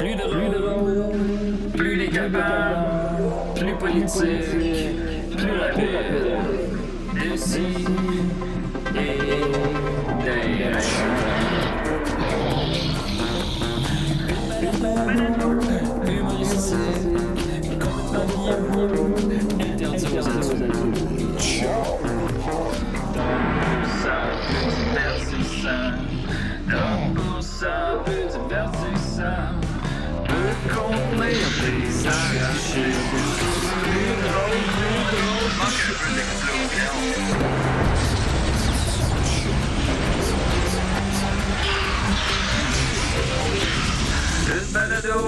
Plus drôle, plus décapable, plus politique, plus rapide. D'ici et d'ailleurs. Humoristique, complètement interdit aux adultes. Ça peut divertissant, donc pour ça peut divertissant, peut contenir des arrachés. Plus drôle, manque un peu d'explosion. Une balado,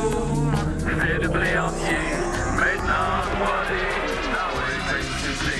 fait de blé entier, maintenant 3D, dans l'électricité.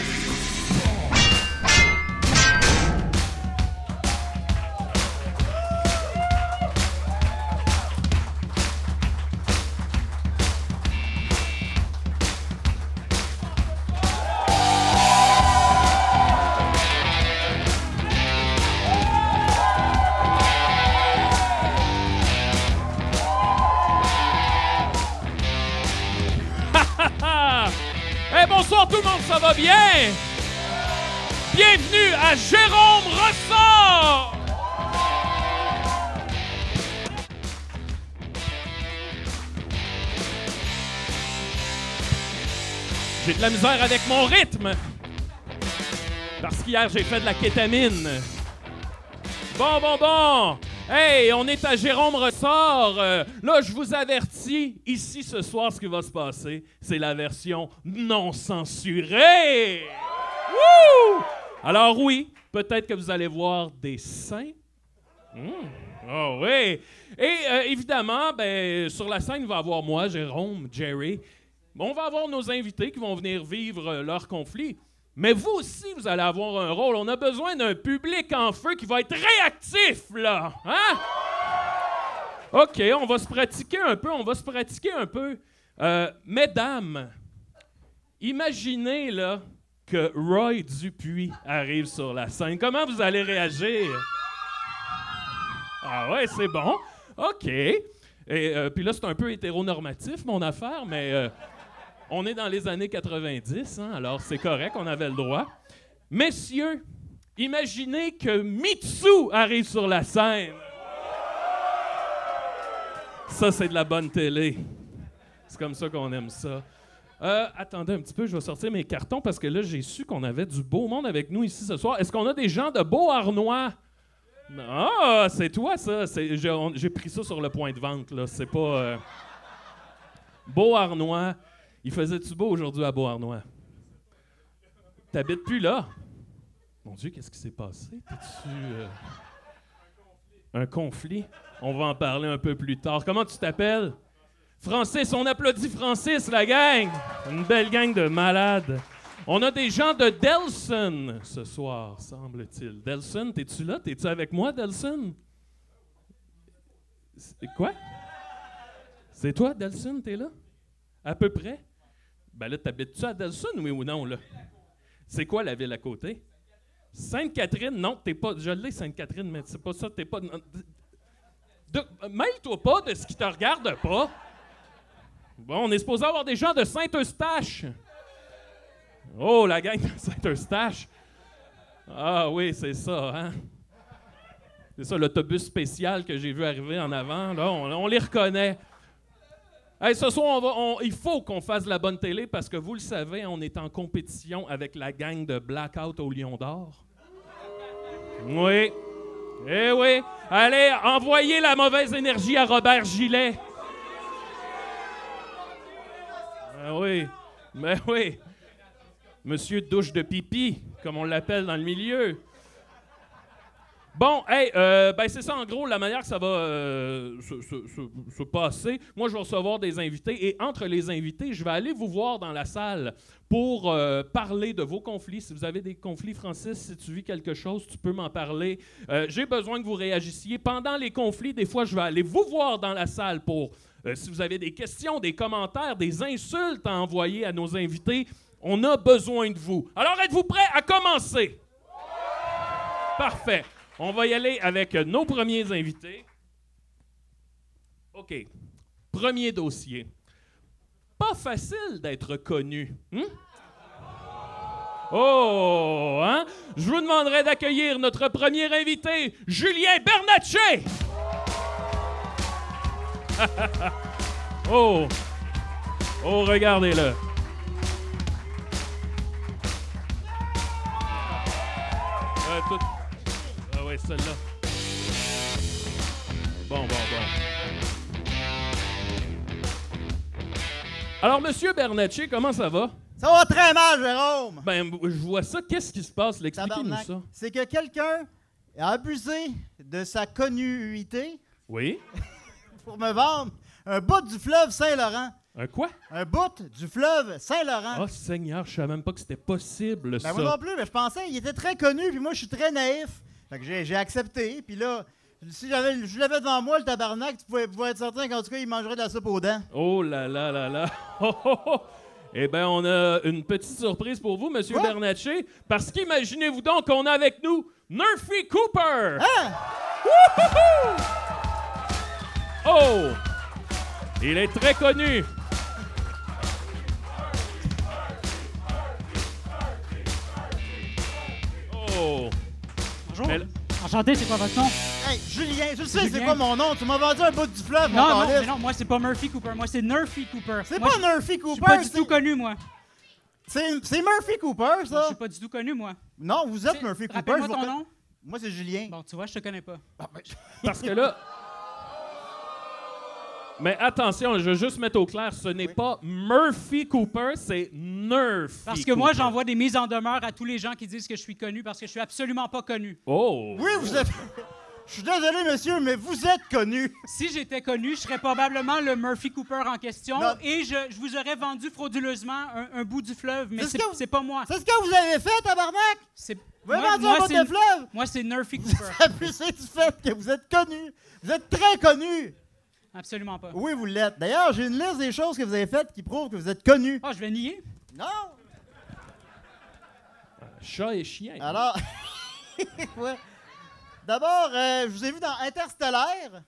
Bonsoir tout le monde, ça va bien? Bienvenue à Jérôme Ressort! J'ai de la misère avec mon rythme. Parce qu'hier, j'ai fait de la kétamine. Bon. Hey, on est à Jérôme Ressort. Là, je vous avertis, ici, ce soir, ce qui va se passer, c'est la version non censurée. Wouh! Alors oui, peut-être que vous allez voir des seins. Oh oui! Et évidemment, sur la scène, il va y avoir moi, Jérôme, Jerry. On va avoir nos invités qui vont venir vivre leur conflit. Mais vous aussi, vous allez avoir un rôle. On a besoin d'un public en feu qui va être réactif, là. Hein? OK, on va se pratiquer un peu. Mesdames, imaginez, là, que Roy Dupuis arrive sur la scène. Comment vous allez réagir? Ah ouais, c'est bon. OK. Et puis là, c'est un peu hétéronormatif, mon affaire, mais... on est dans les années 90, hein, alors c'est correct, on avait le droit. Messieurs, imaginez que Mitsou arrive sur la scène. Ça, c'est de la bonne télé. C'est comme ça qu'on aime ça. Attendez un petit peu, je vais sortir mes cartons parce que là, j'ai su qu'on avait du beau monde avec nous ici ce soir. Est-ce qu'on a des gens de Beauharnois? Ah, c'est toi, ça. J'ai pris ça sur le point de vente, là. C'est pas... Beauharnois. Il faisait-tu beau aujourd'hui à Beauharnois? T'habites plus là? Mon Dieu, qu'est-ce qui s'est passé? T'es-tu... Un conflit? On va en parler un peu plus tard. Comment tu t'appelles? Francis, on applaudit Francis, la gang! Une belle gang de malades. On a des gens de Delson ce soir, semble-t-il. Delson, t'es-tu là? T'es-tu avec moi, Delson? Quoi? C'est toi, Delson, t'es là? À peu près? Ben là, t'habites-tu à Delson, oui ou non, là? C'est quoi la ville à côté? Sainte-Catherine, non, t'es pas... Je l'ai, Sainte-Catherine, mais c'est pas ça, t'es pas... Mêle-toi pas de ce qui te regarde pas. Bon, on est supposé avoir des gens de Saint-Eustache. Oh, la gang de Saint-Eustache. Ah oui, c'est ça, hein? C'est ça, l'autobus spécial que j'ai vu arriver en avant, là, on les reconnaît. Hey, ce soir, il faut qu'on fasse de la bonne télé parce que vous le savez, on est en compétition avec la gang de Blackout au Lion d'Or. Oui. Eh oui. Allez, envoyez la mauvaise énergie à Robert Gillet. Ben oui. Monsieur douche de pipi, comme on l'appelle dans le milieu. Bon, hey, c'est ça en gros la manière que ça va se passer. Moi, je vais recevoir des invités et entre les invités, je vais aller vous voir dans la salle pour parler de vos conflits. Si vous avez des conflits, Francis, si tu vis quelque chose, tu peux m'en parler. J'ai besoin que vous réagissiez. Pendant les conflits, des fois, je vais aller vous voir dans la salle pour, si vous avez des questions, des commentaires, des insultes à envoyer à nos invités, on a besoin de vous. Alors, êtes-vous prêts à commencer? Parfait. On va y aller avec nos premiers invités. OK. Premier dossier. Pas facile d'être connu. Oh, hein? Je vous demanderai d'accueillir notre premier invité, Julien Bernatchez! Oh! Oh, regardez-le! Ah ouais, celle-là. Bon. Alors, Monsieur Bernatchez, comment ça va? Ça va très mal, Jérôme! Ben, je vois ça. Qu'est-ce qui se passe? Expliquez-nous Tabarnak. ça. C'est que quelqu'un a abusé de sa connuité Oui? pour me vendre un bout du fleuve Saint-Laurent. Un quoi? Un bout du fleuve Saint-Laurent. Oh, Seigneur, je savais même pas que c'était possible, ça. Ben moi non plus, mais je pensais qu'il était très connu, puis moi je suis très naïf. Fait que j'ai accepté, puis là, si je l'avais devant moi, le tabarnak, tu pouvais être certain qu'en tout cas, il mangerait de la soupe aux dents. Oh là là là là! Oh, oh, oh. Eh bien, on a une petite surprise pour vous, Monsieur Quoi? Bernatchez, parce qu'imaginez-vous donc qu'on a avec nous Murphy Cooper! Hein? Wouhouhou! Oh! Il est très connu! Oh! Bonjour. Mais- Enchanté, c'est quoi votre nom? Hey, Julien, je sais c'est Julien. quoi mon nom. Tu m'as vendu un bout du fleuve, mon Non, calice. mais non, moi c'est pas Murphy Cooper, moi c'est Nerfy Cooper. C'est Moi, pas je- Murphy Je suis Cooper, pas du tout connu, moi. c'est Murphy Cooper, Je ça. suis pas du tout connu, moi. Non, vous êtes C'est- Murphy Cooper. Rappelle-moi je vous ton reconna- nom. Moi, c'est Julien. Bon, tu vois, je te connais pas. Parce que là... Mais attention, je veux juste mettre au clair, ce n'est pas Murphy Cooper, c'est Nerfy Parce que moi, Cooper. j'envoie des mises en demeure à tous les gens qui disent que je suis connu parce que je suis absolument pas connu. Oh! Oui, vous êtes... Je suis désolé, monsieur, mais vous êtes connu. Si j'étais connu, je serais probablement le Murphy Cooper en question Non. et je vous aurais vendu frauduleusement un bout du fleuve, mais C'est ce c'est que vous- c'est pas moi. C'est ce que vous avez fait, tabarnak? C'est Vous avez moi- vendu moi, un bout c'est- de fleuve? Moi, c'est Nerfy Cooper. Abusez du fait que vous êtes connu. Vous êtes très connu. Absolument pas. Oui, vous l'êtes. D'ailleurs, j'ai une liste des choses que vous avez faites qui prouvent que vous êtes connu. Ah, je vais nier. Non? Chat et chien. Alors... ouais. D'abord, je vous ai vu dans Interstellaire.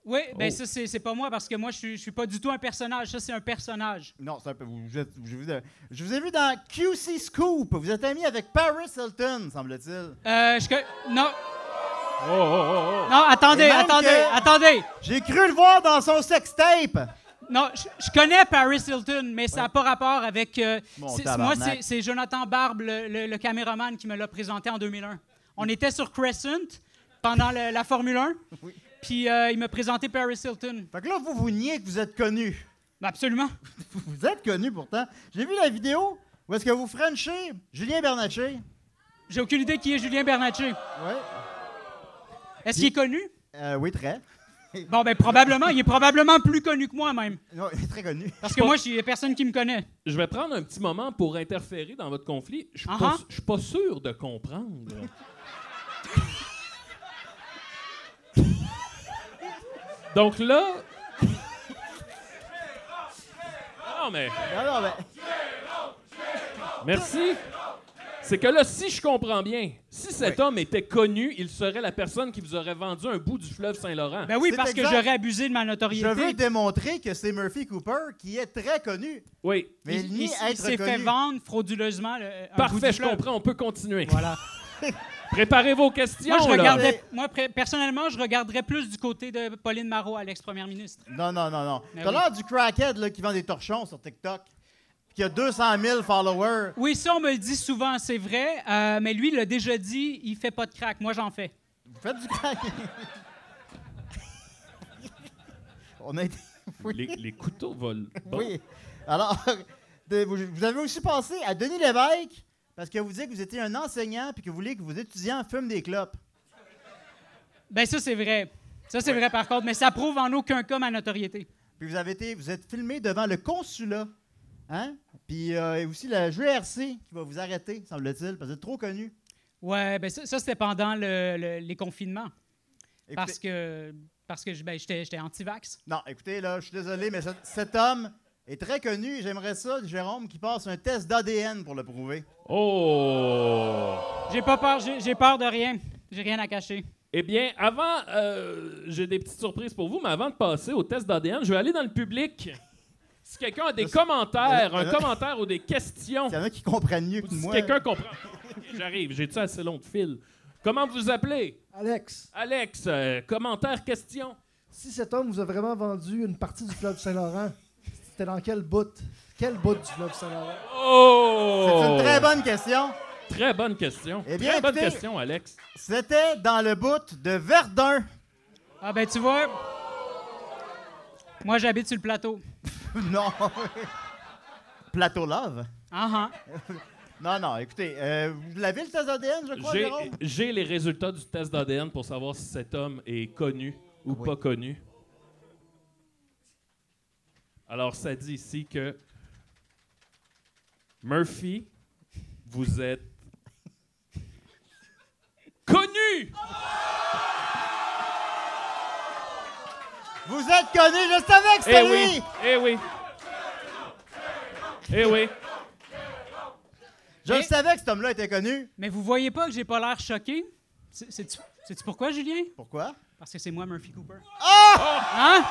Oui, ben Oh. ça, c'est pas moi parce que moi, je suis pas du tout un personnage. Ça, c'est un personnage. Non, c'est un peu... je vous ai vu dans QC Scoop. Vous êtes ami avec Paris Hilton, semble-t-il. Non, Oh, oh, oh, oh. non, attendez, Et même attendez, que- attendez. J'ai cru le voir dans son sextape. Non, je connais Paris Hilton, mais ça n'a pas rapport avec... Mon moi, tabarnak. c'est Jonathan Barbe, le caméraman, qui me l'a présenté en 2001. On était sur Crescent pendant la Formule 1, Oui. puis il m'a présenté Paris Hilton. Fait que là, vous niez que vous êtes connu. Ben, absolument. Vous êtes connu, pourtant. J'ai vu la vidéo où est-ce que vous frenchez Julien Bernatchez. J'ai aucune idée qui est Julien Bernatchez. Ouais. Est-ce qu'il est connu? Oui, très. Bon, ben probablement. Il est probablement plus connu que moi, même. Non, il est très connu. Parce que moi, il n'y a personne qui me connaît. Je vais prendre un petit moment pour interférer dans votre conflit. Je suis Uh-huh. je suis pas sûr de comprendre. Donc là... Non, mais... Non, mais... Merci. C'est que là, si je comprends bien, si cet homme était connu, il serait la personne qui vous aurait vendu un bout du fleuve Saint-Laurent. Ben oui, C'est parce que exact. j'aurais abusé de ma Je notoriété. veux démontrer que c'est Murphy Cooper qui est très connu. Oui. Mais il nie il être s'est fait connu. vendre frauduleusement un bout Parfait, du je fleuve. comprends. On peut continuer. Voilà. Préparez vos questions. Moi, je là. regardais, personnellement, je regarderais plus du côté de Pauline Marois, à l'ex-première ministre. Non. Mais T'as oui. l'air du crackhead là, qui vend des torchons sur TikTok. Puis qui a 200 000 followers. Oui, ça, on me le dit souvent, c'est vrai. Mais lui, il l'a déjà dit, il fait pas de crack. Moi, j'en fais. Vous faites du crack. On a été... Les couteaux volent. Bon. Oui. Alors, vous avez aussi pensé à Denis Lévesque parce que vous dites que vous étiez un enseignant puis que vous voulez que vos étudiants fument des clopes. Ben ça, c'est vrai. Ça, c'est vrai, par contre. Mais ça prouve en aucun cas ma notoriété. Puis vous êtes filmé devant le consulat. Hein? Puis aussi la GRC qui va vous arrêter, semble-t-il, parce que vous êtes trop connu. Ouais, ben ça c'était pendant les confinements. Écoutez- Parce que j'étais anti-vax. Non, écoutez, là, je suis désolé, mais cet homme est très connu. Et j'aimerais ça, Jérôme, qui passe un test d'ADN pour le prouver. Oh! J'ai pas peur, j'ai peur de rien. J'ai rien à cacher. Eh bien, avant, j'ai des petites surprises pour vous, mais avant de passer au test d'ADN, je vais aller dans le public. Si quelqu'un a des commentaires, un commentaire ou des questions, Il y en a qui comprennent mieux que ou si moi. quelqu'un comprend. Ok, j'arrive, j'ai-tu assez long de fil? Comment vous appelez? Alex, Alex, commentaire, question? si cet homme vous a vraiment vendu une partie du fleuve Saint-Laurent, c'était dans quel bout? Quel bout du fleuve Saint-Laurent? Oh! C'est une très bonne question. Très bonne question. Eh bien, Très bonne écoutez- question, Alex. C'était dans le bout de Verdun. Ah, ben, tu vois, moi, j'habite sur le plateau. Non. Plateau Love? Ah, Non, écoutez, vous l'avez le test d'ADN, je crois, Jérôme? J'ai les résultats du test d'ADN pour savoir si cet homme est connu ou Oui. pas connu. Alors, ça dit ici que Murphy, vous êtes connu! Vous êtes connu, je savais que c'était Eh oui, lui! eh oui. Eh oui. Je le Eh. savais que cet homme-là était connu. mais vous voyez pas que j'ai pas l'air choqué? Sais-tu pourquoi, Julien? Pourquoi? Parce que c'est moi, Murphy Cooper. Ah! Hein?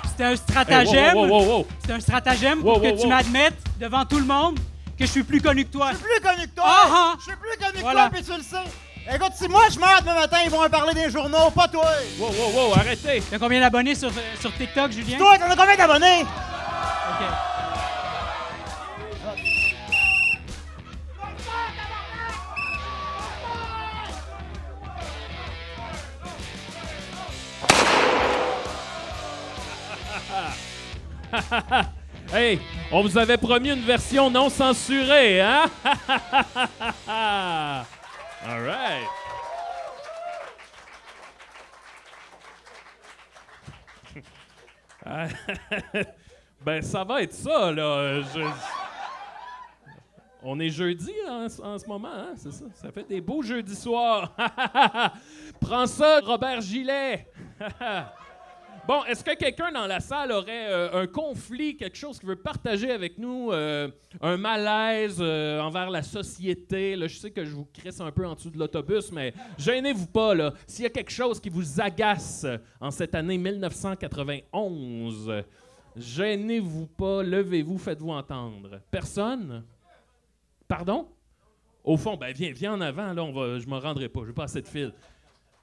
C'était un Hey, stratagème. wow. C'est un stratagème Wow, pour que wow, tu wow. m'admettes devant tout le monde que je suis plus connu que toi. Je suis plus connu que toi! Ah! Je suis plus connu que Voilà. toi, puis tu le sais! Écoute, si moi je meurs demain matin, ils vont en parler des journaux, pas toi! Wow, arrêtez. T'as combien d'abonnés sur TikTok, Julien? Toi, t'en as combien d'abonnés? OK. Hey, on vous avait promis une version non censurée, hein? All right. Ben, ça va être ça, là. On est jeudi là, en ce moment, hein? C'est ça. Ça fait des beaux jeudis soirs. Prends ça, Robert Gillet. Bon, est-ce que quelqu'un dans la salle aurait un conflit, quelque chose qu'il veut partager avec nous, un malaise envers la société? Là, je sais que je vous crisse un peu en dessous de l'autobus, mais gênez-vous pas, là. S'il y a quelque chose qui vous agace en cette année 1991, gênez-vous pas, levez-vous, faites-vous entendre. Personne? Pardon? Au fond, ben viens en avant, là, je me rendrai pas, j'ai pas assez de fil.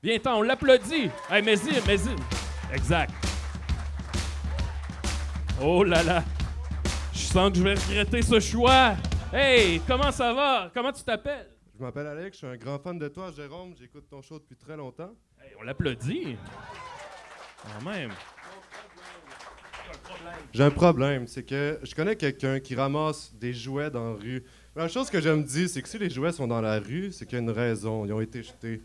Viens-t'en, on l'applaudit. Hey, mais-y. Exact. Oh là là. Je sens que je vais regretter ce choix. Hey, comment ça va? Comment tu t'appelles? Je m'appelle Alex, je suis un grand fan de toi, Jérôme. J'écoute ton show depuis très longtemps. Hey, on l'applaudit. Quand même. J'ai un problème, c'est que je connais quelqu'un qui ramasse des jouets dans la rue. La chose que je me dis, c'est que si les jouets sont dans la rue, c'est qu'il y a une raison. Ils ont été jetés.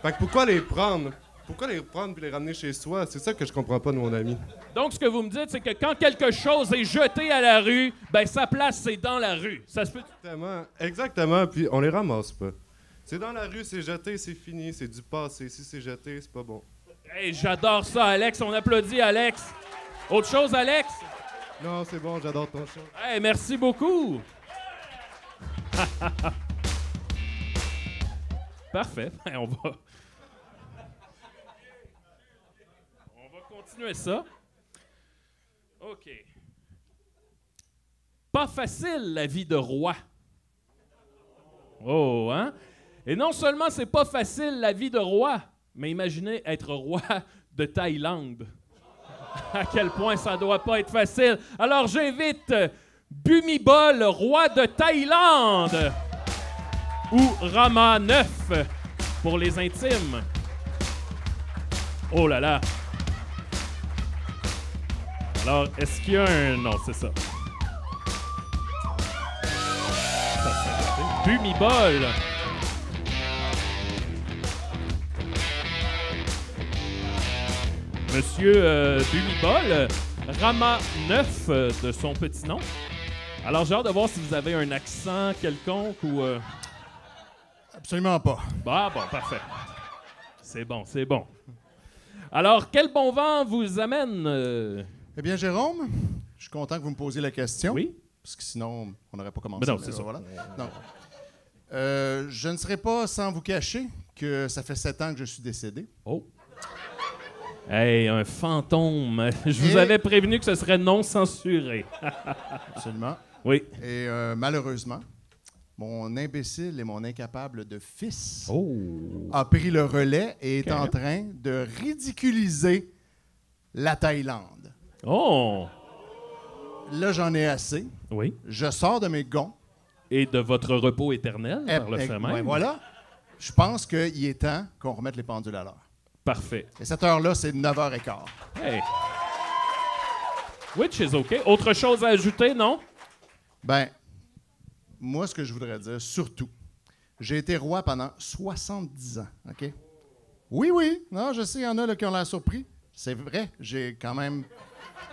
Fait que pourquoi les prendre? Pourquoi les prendre puis les ramener chez soi? C'est ça que je comprends pas de mon ami. Donc, ce que vous me dites, c'est que quand quelque chose est jeté à la rue, ben sa place, c'est dans la rue. Ça se peut... Exactement, puis on les ramasse pas. C'est dans la rue, c'est jeté, c'est fini, c'est du passé. Si c'est jeté, c'est pas bon. Hey, j'adore ça, Alex. On applaudit, Alex. Autre chose, Alex? Non, c'est bon, j'adore ton show. Hey, merci beaucoup. Parfait. Ben, on va continuer ça. OK. Pas facile, la vie de roi. Oh, hein? Et non seulement c'est pas facile, la vie de roi, mais imaginez être roi de Thaïlande. À quel point ça doit pas être facile. Alors, j'invite Bhumibol, roi de Thaïlande, ou Rama 9 pour les intimes. Oh là là. Alors, est-ce qu'il y a un... Non, c'est ça. Bhumibol. Monsieur Bhumibol, Rama 9 de son petit nom. Alors, j'ai hâte de voir si vous avez un accent quelconque ou... Absolument pas. Bah, bon, parfait. C'est bon, c'est bon. Alors, quel bon vent vous amène... Eh bien, Jérôme, je suis content que vous me posiez la question. Oui? Parce que sinon, on n'aurait pas commencé. Mais non, c'est ça. Voilà. Non. Je ne serai pas sans vous cacher que ça fait 7 ans que je suis décédé. Oh. Hey, un fantôme. Je vous Et- avais prévenu que ce serait non censuré. Absolument. Oui. Et malheureusement, mon imbécile et mon incapable de fils Oh. a pris le relais et est Ok. en train de ridiculiser la Thaïlande. Oh. Là, j'en ai assez. Oui. Je sors de mes gonds. Et de votre repos éternel, par le fait même. Ouais, voilà. Je pense qu'il est temps qu'on remette les pendules à l'heure. Parfait. Et cette heure-là, c'est 9h15. Hey. Which is OK. Autre chose à ajouter, non? Ben, moi, ce que je voudrais dire, surtout, j'ai été roi pendant 70 ans, OK? Oui. Non, je sais, il y en a là, qui ont l'air surpris. C'est vrai, j'ai quand même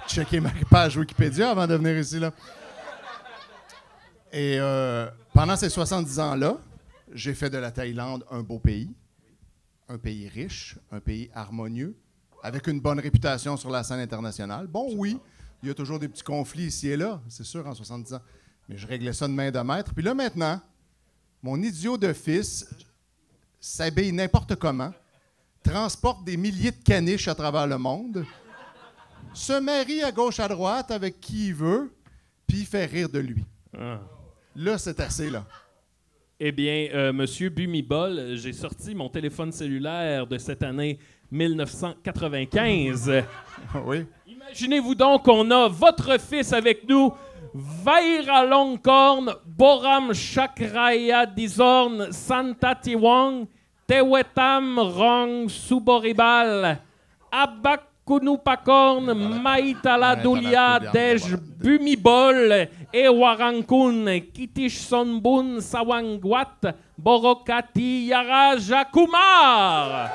checké ma page Wikipédia avant de venir ici, là. Et pendant ces 70 ans-là, j'ai fait de la Thaïlande un beau pays riche, un pays harmonieux, avec une bonne réputation sur la scène internationale. Bon, oui, il y a toujours des petits conflits ici et là, c'est sûr, en 70 ans. Mais je réglais ça de main de maître. Puis là, maintenant, mon idiot de fils s'habille n'importe comment, transporte des milliers de caniches à travers le monde, se marie à gauche, à droite avec qui il veut, puis il fait rire de lui. Ah. Là, c'est assez, là. Eh bien, Monsieur Bumibol, j'ai sorti mon téléphone cellulaire de cette année 1995. Oui. Imaginez-vous donc qu'on a votre fils avec nous, Vaira Longkorn, Boram Chakraya Dizorn, Santa Tiwang, Tewetam Rong Suboribal, Abakunupakorn, Maitala Dulia, Dej Bumibol, Ewarankun, Kitish Sonbun, Sawangwat, Borokati Yara Jakumar.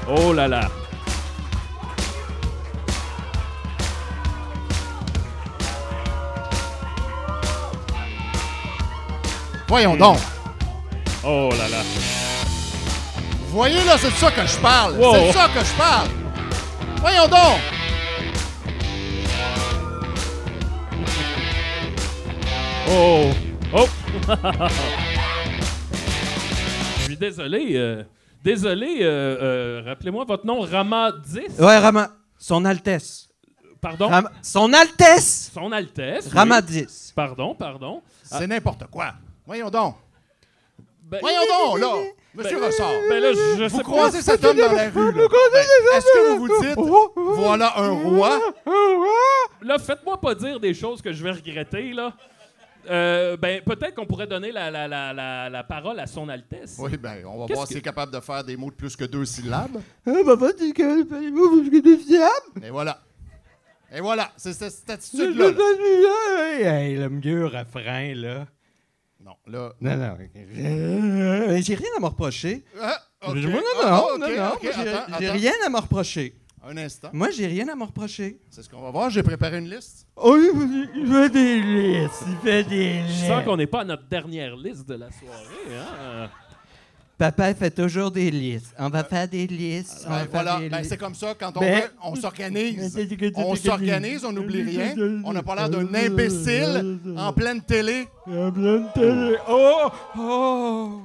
Oh là là. Voyons donc. Oh là là. Vous voyez, là, c'est de ça que je parle. Wow. C'est de ça que je parle. Voyons donc. Oh! Oh! Je suis désolé. Rappelez-moi votre nom, Rama 10. Ouais, Rama. Son Altesse. Pardon? Son Altesse! Son Altesse. Rama oui. 10. Pardon. C'est n'importe quoi. Voyons donc. Ben, Voyons donc, là. Monsieur Ressort. ben là, je Vous sais pas. croisez cet homme dans la rue, là. Ben, est-ce que vous vous dites, voilà un roi? Là, faites-moi pas dire des choses que je vais regretter, là. Ben, peut-être qu'on pourrait donner la parole à son Altesse. Oui, ben, on va Qu'est-ce voir que- s'il est capable de faire des mots de plus que 2 syllabes. Papa, tu connais pas les mots parce que tu fiable? Et voilà. Et voilà, c'est cette attitude-là. là. Hey, le mieux refrain, là. Non, là. Non. J'ai rien à me reprocher. Ah, ok. Non, Ah, ok, non. ok, Moi, attends. j'ai rien à me reprocher. Un instant. Moi, j'ai rien à me reprocher. C'est ce qu'on va voir. J'ai préparé une liste. Oh, il fait des listes. Il fait des Je listes. sens qu'on n'est pas à notre dernière liste de la soirée. Hein? Papa fait toujours des listes. On va faire des listes. On va Ben, faire voilà, des ben, listes. c'est comme ça, quand on Ben- veut, on s'organise. On s'organise, on n'oublie rien. On n'a pas l'air d'un imbécile en pleine télé. En pleine télé. Oh! Vous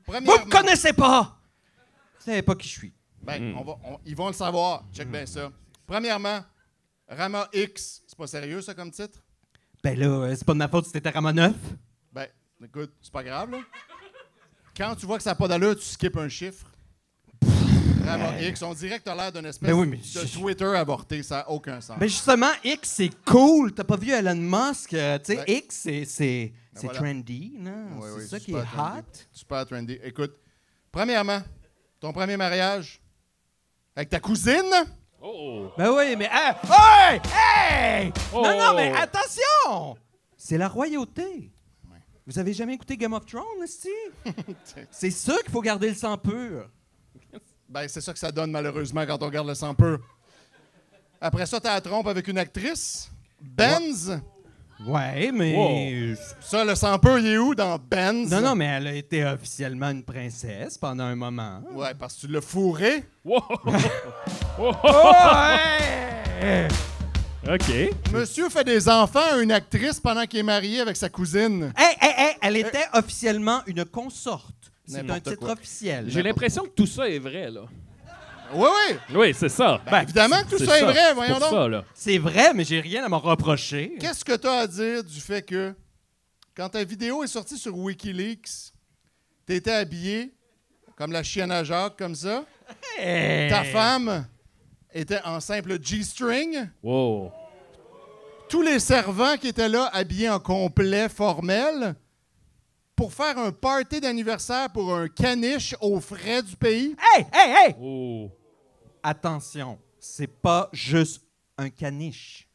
Premièrement, me connaissez pas! Vous savez pas qui je suis. ben, ils vont le savoir. Check bien ça. Premièrement, Rama X. C'est pas sérieux, ça, comme titre? Ben là, c'est pas de ma faute si t'étais Rama 9. Ben, écoute, c'est pas grave, là. Quand tu vois que ça n'a pas d'allure, tu skippes un chiffre. Rama X, on dirait que t'as l'air d'une espèce Ben oui, mais de Twitter avorté. Ça n'a aucun sens. Ben justement, X, c'est cool. T'as pas vu Elon Musk? Tu sais, Ben- X, c'est voilà. trendy, non? Oui, c'est oui, ça qui est super trendy. hot. Super trendy. Écoute, premièrement, ton premier mariage avec ta cousine. Oh! Ben oui, mais... Hey! Hey! Oh! Non, mais attention! C'est la royauté. Vous avez jamais écouté Game of Thrones, esti? C'est ça qu'il faut garder le sang pur. Ben, c'est ça que ça donne, malheureusement, quand on regarde le sang pur. Après ça, t'as la trompe avec une actrice. Benz. Ouais, mais... Ça, le sang pur, il est où dans Benz? Non, mais elle a été officiellement une princesse pendant un moment. Ouais, parce que tu l'as fourré. Wow! Oh, hey! OK. Monsieur fait des enfants à une actrice pendant qu'il est marié avec sa cousine. Elle était officiellement une consorte. C'est un N'importe titre quoi. officiel. J'ai l'impression que tout ça est vrai, là. Oui, oui. Oui, c'est ça. Ben, évidemment que tout ça est vrai, voyons pour donc. ça, là. C'est vrai, mais j'ai rien à m'en reprocher. Qu'est-ce que tu as à dire du fait que, quand ta vidéo est sortie sur Wikileaks, t'étais habillé comme la chienne à Jacques, comme ça. Ta femme était en simple G-string. Wow. Tous les servants qui étaient là, habillés en complet formel, pour faire un party d'anniversaire pour un caniche aux frais du pays. Hey! Oh. Attention, c'est pas juste un caniche.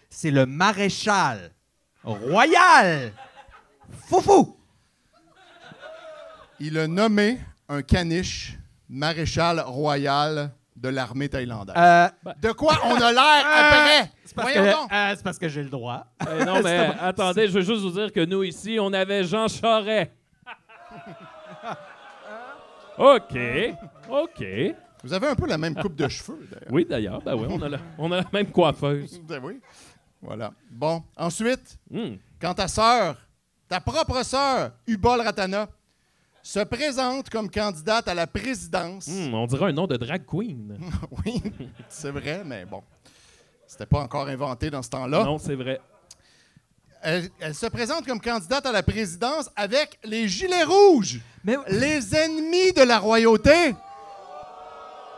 C'est le maréchal royal. Foufou! Il a nommé un caniche maréchal royal de l'armée thaïlandaise. De quoi on a l'air après? Voyons donc. C'est parce que j'ai le droit. Non, mais attendez, je veux juste vous dire que nous, ici, on avait Jean Charest. OK. Vous avez un peu la même coupe de cheveux, d'ailleurs. Oui, d'ailleurs. Ben oui, on a la même coiffeuse. Ben oui. Voilà. Bon, ensuite, Hmm. quand ta sœur, ta propre sœur, Ubol Ratana, se présente comme candidate à la présidence. On dirait un nom de drag queen. Oui, c'est vrai, mais bon, c'était pas encore inventé dans ce temps-là. Non, c'est vrai. Elle se présente comme candidate à la présidence avec les Gilets rouges, Mais les ennemis de la royauté.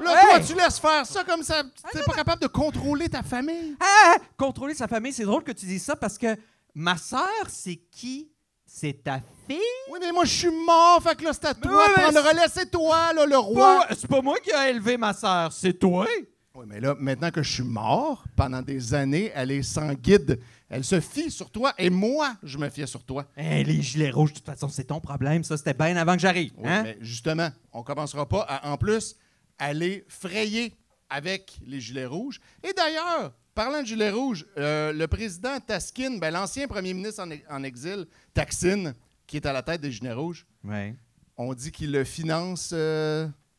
Là, toi, tu laisses faire ça comme ça. Tu n'es pas capable de contrôler ta famille. contrôler sa famille, c'est drôle que tu dises ça parce que ma sœur, c'est qui? C'est ta fille? Oui, mais moi, je suis mort, fait que là, c'est à toi ouais, de prendre mais le relais. C'est toi, là, le roi. C'est pas moi qui ai élevé ma sœur, c'est toi. Oui, mais là, maintenant que je suis mort, pendant des années, elle est sans guide. Elle se fie sur toi et moi, je me fiais sur toi. Les gilets rouges, de toute façon, c'est ton problème. Ça, c'était bien avant que j'arrive. Oui, Hein? mais justement, on commencera pas à, en plus, aller frayer avec les Gilets rouges. Et d'ailleurs, parlant de Gilets rouges, le président Taskin, ben, l'ancien premier ministre en exil, Taksin, qui est à la tête des Gilets rouges, Ouais. on dit qu'il le finance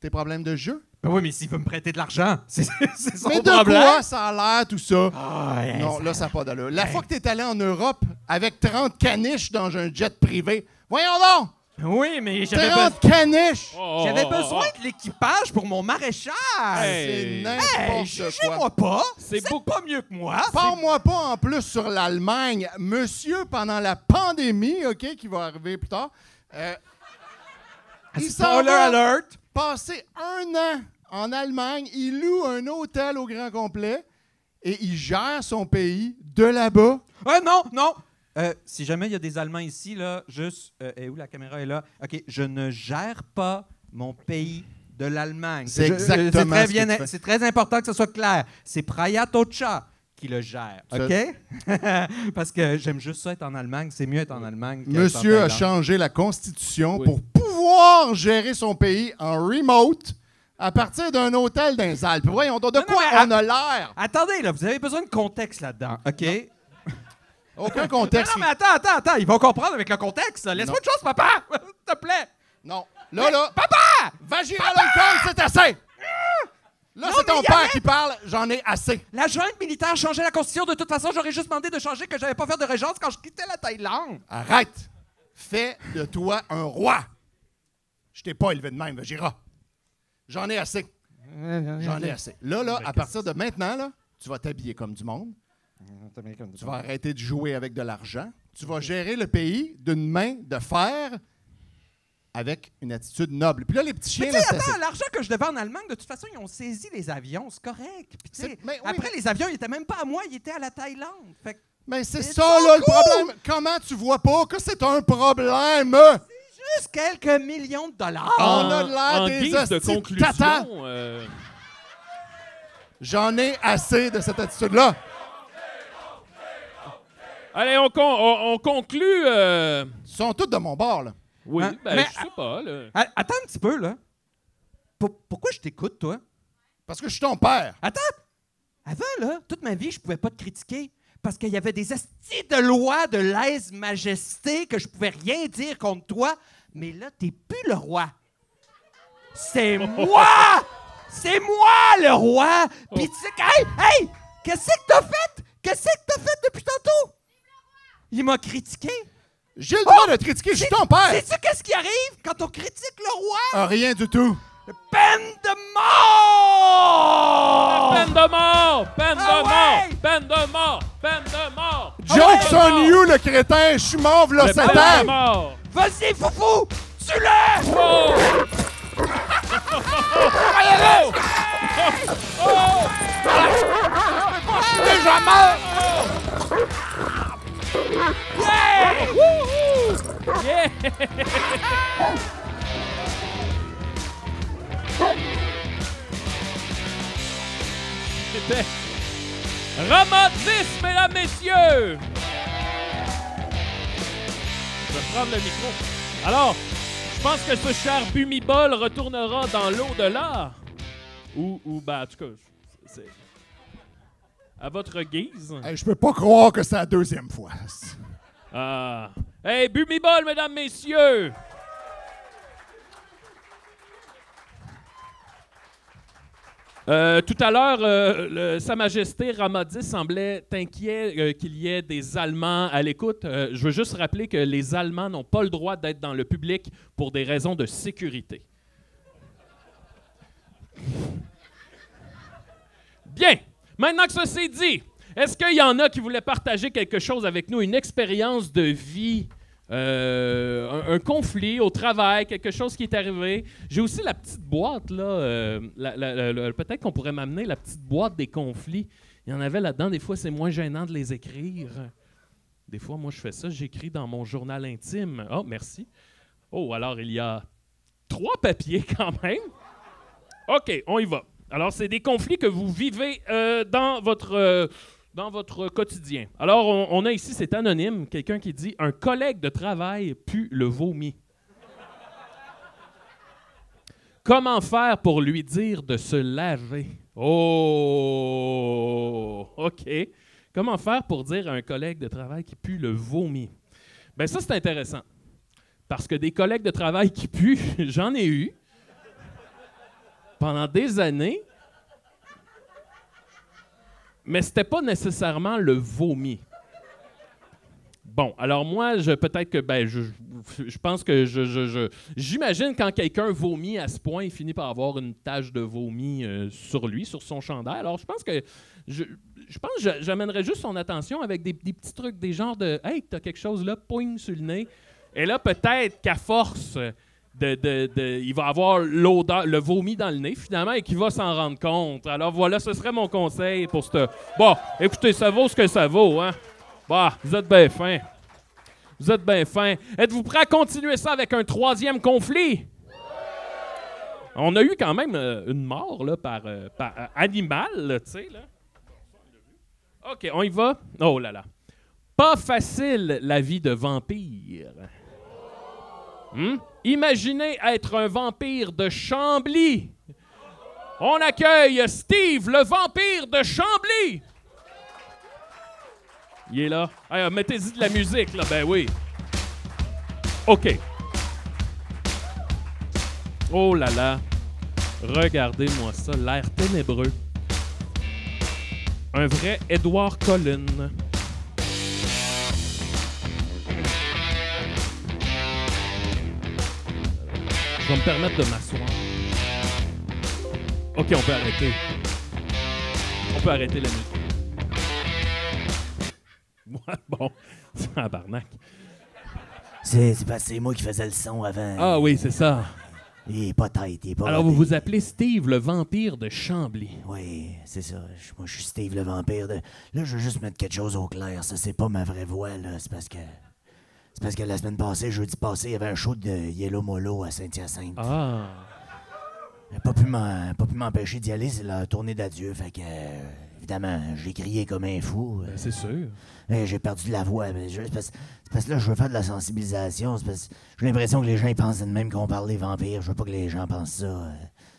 tes problèmes de jeu. Ben oui, mais s'il veut me prêter de l'argent, c'est son Mais de problème. quoi ça a l'air, tout ça? Ouais, Non, là, ça n'a pas d'allure. La fois que tu es allé en Europe avec 30 caniches dans un jet privé, voyons donc! Oui, mais 30 caniches! j'avais besoin de l'équipage pour mon maréchal. C'est Hey, n'importe quoi. jugez-moi pas. C'est C'est beaucoup- pas mieux que moi. Parle-moi pas en plus sur l'Allemagne. Monsieur, pendant la pandémie, OK, qui va arriver plus tard, il s'en Spoiler va alert. passer 1 an en Allemagne. Il loue un hôtel au grand complet et il gère son pays de là-bas. Non. Si jamais il y a des Allemands ici, là, juste... et où la caméra est là? OK, je ne gère pas mon pays de l'Allemagne. C'est Je- exactement c'est ce que tu fais. c'est très important que ce soit clair. C'est Praya Tocha qui le gère, Ça- OK? Parce que j'aime juste ça être en Allemagne. C'est mieux être en Allemagne qu'être en Monsieur a Thaïlande. changé la Constitution Oui. pour pouvoir gérer son pays en remote à partir d'un hôtel dans les Alpes. Voyons donc, de Non, quoi mais on a l'air? Attendez, là, vous avez besoin de contexte là-dedans, OK? Aucun contexte. Non, mais attends, ils vont comprendre avec le contexte. là. Laisse-moi une chose, papa! S'il te plaît! Non. Là, Papa! va gérer à l'alcool, c'est assez! Là, Non, c'est ton mais y père avait- qui parle, j'en ai assez. La junte militaire changeait la constitution. De toute façon, j'aurais juste demandé de changer que j'avais pas fait de régence quand je quittais la Thaïlande. Arrête! Fais de toi un roi. Je t'ai pas élevé de même, Vagira. J'en ai assez. J'en ai assez. Là, à partir de maintenant, là, tu vas t'habiller comme du monde. Tu vas arrêter de jouer avec de l'argent. Tu vas gérer le pays d'une main de fer avec une attitude noble. Puis là, les petits chiens, Mais là, tu sais, c'est attends, l'argent que je devais en Allemagne, de toute façon, ils ont saisi les avions. C'est correct. Puis, tu sais, C'est- mais oui, après, mais- les avions, ils étaient même pas à moi, ils étaient à la Thaïlande. Fait que Mais c'est C'est ça, trop là, le cool! problème. Comment tu vois pas que c'est un problème? juste quelques millions de dollars. On a l'air en des guise de hosties de conclusion, tata. J'en ai assez de cette attitude-là. Allez, on conclut. Ils sont tous de mon bord, là. Oui, Hein? ben, Mais- je sais pas, là. Attends un petit peu, là. Pourquoi je t'écoute, toi? Parce que je suis ton père. Attends! Avant, là, toute ma vie, je pouvais pas te critiquer parce qu'il y avait des astis de loi de lèse-majesté que je pouvais rien dire contre toi. Mais là, t'es plus le roi. C'est moi! C'est moi, le roi! Puis tu sais... Hey! Qu'est-ce que t'as fait? Qu'est-ce que t'as fait depuis tantôt? Il m'a critiqué. J'ai le droit de te critiquer, je suis ton père! Sais-tu qu'est-ce qui arrive quand on critique le roi? Rien du tout. Peine de mort! Peine de mort! Peine de Ah mort! ouais! Peine de mort! Peine de mort! Joke's Peine de on mort! you, le crétin! Je suis mauve, là, Le 7 peine de ans! mort! Vas-y, Foufou! Tue-le! Oh! Je suis déjà mort! Yeah! C'était Rama 10, mesdames, messieurs! Je vais prendre le micro. Alors, je pense que ce cher Bumibol retournera dans l'au-delà. Ou ben, en tout cas, c'est à votre guise. Hey, je peux pas croire que c'est la deuxième fois. Ah. Hey, Bumibol, mesdames, messieurs! Tout à l'heure, Sa Majesté Ramadi semblait inquiet qu'il y ait des Allemands à l'écoute. Je veux juste rappeler que les Allemands n'ont pas le droit d'être dans le public pour des raisons de sécurité. Bien. Maintenant que ça c'est dit, est-ce qu'il y en a qui voulaient partager quelque chose avec nous, une expérience de vie, un conflit au travail, quelque chose qui est arrivé? J'ai aussi la petite boîte, là. Peut-être qu'on pourrait m'amener la petite boîte des conflits. Il y en avait là-dedans. Des fois, c'est moins gênant de les écrire. Des fois, moi, je fais ça. J'écris dans mon journal intime. Oh, merci. Oh, alors, il y a 3 papiers quand même. OK, on y va. Alors, c'est des conflits que vous vivez dans votre quotidien. Alors, on a ici, c'est anonyme, quelqu'un qui dit « Un collègue de travail pue le vomi. » Comment faire pour lui dire de se laver? Oh! OK. Comment faire pour dire à un collègue de travail qui pue le vomi? Bien, ça, c'est intéressant. Parce que des collègues de travail qui puent, j'en ai eu. Pendant des années, mais c'était pas nécessairement le vomi. Bon, alors moi, peut-être que, je pense que j'imagine quand quelqu'un vomit à ce point, il finit par avoir une tache de vomi sur lui, sur son chandail. Alors je pense que j'amènerais juste son attention avec des petits trucs, des genres de « Hey, t'as quelque chose là, poing sur le nez. » Et là, peut-être qu'à force... il va avoir l'odeur, le vomi dans le nez, finalement, et qu'il va s'en rendre compte. Alors voilà, ce serait mon conseil pour ce... Bon, écoutez, ça vaut ce que ça vaut, hein? Bah, vous êtes bien fins. Vous êtes bien fins. Êtes-vous prêts à continuer ça avec un 3e conflit? On a eu quand même une mort, là, par animal, tu sais, là. OK, on y va? Oh là là. Pas facile, la vie de vampire. Imaginez être un vampire de Chambly. On accueille Steve, le vampire de Chambly. Il est là. Hey, mettez-y de la musique, là. Ben oui. OK. Oh là là. Regardez-moi ça, l'air ténébreux. Un vrai Edward Cullen. Je vais me permettre de m'asseoir. OK, on peut arrêter. On peut arrêter la musique. Bon, c'est un barnac. C'est parce que c'est moi qui faisais le son avant. Ah oui, c'est ça. Il est pas tête, il est pas... Alors, vous vous appelez Steve, le vampire de Chambly. Oui, c'est ça. Moi, je suis Steve, le vampire de... Là, je veux juste mettre quelque chose au clair. Ça, c'est pas ma vraie voix, là. C'est parce que la semaine passée, jeudi passé, il y avait un show de Yellow Molo à Saint-Hyacinthe. Ah. J'ai pas pu m'empêcher d'y aller, c'est la tournée d'adieu. Fait que, évidemment, j'ai crié comme un fou. C'est sûr. J'ai perdu de la voix. Mais c'est parce que là, je veux faire de la sensibilisation. C'est parce que j'ai l'impression que les gens ils pensent de même qu'on parle des vampires. Je veux pas que les gens pensent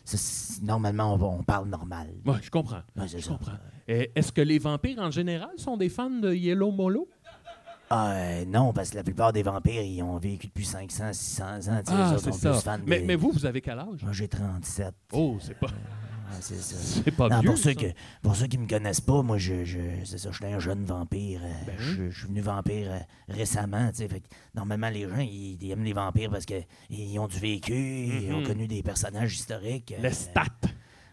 ça. Normalement, on parle normal. Oui, je comprends. Ouais, je comprends. Est-ce que les vampires, en général, sont des fans de Yellow Molo? Non, parce que la plupart des vampires, ils ont vécu depuis 500, 600 ans. Ah, c'est ça. Mais vous avez quel âge? Moi, j'ai 37. Oh, c'est pas... c'est ça. C'est pas Non, vieux, pour ceux qui me connaissent pas, moi, c'est ça, je suis un jeune vampire. Ben Je suis venu vampire récemment, tu sais. Fait que normalement, les gens, ils aiment les vampires parce qu'ils ont du vécu, ils ont connu des personnages historiques. Les stats.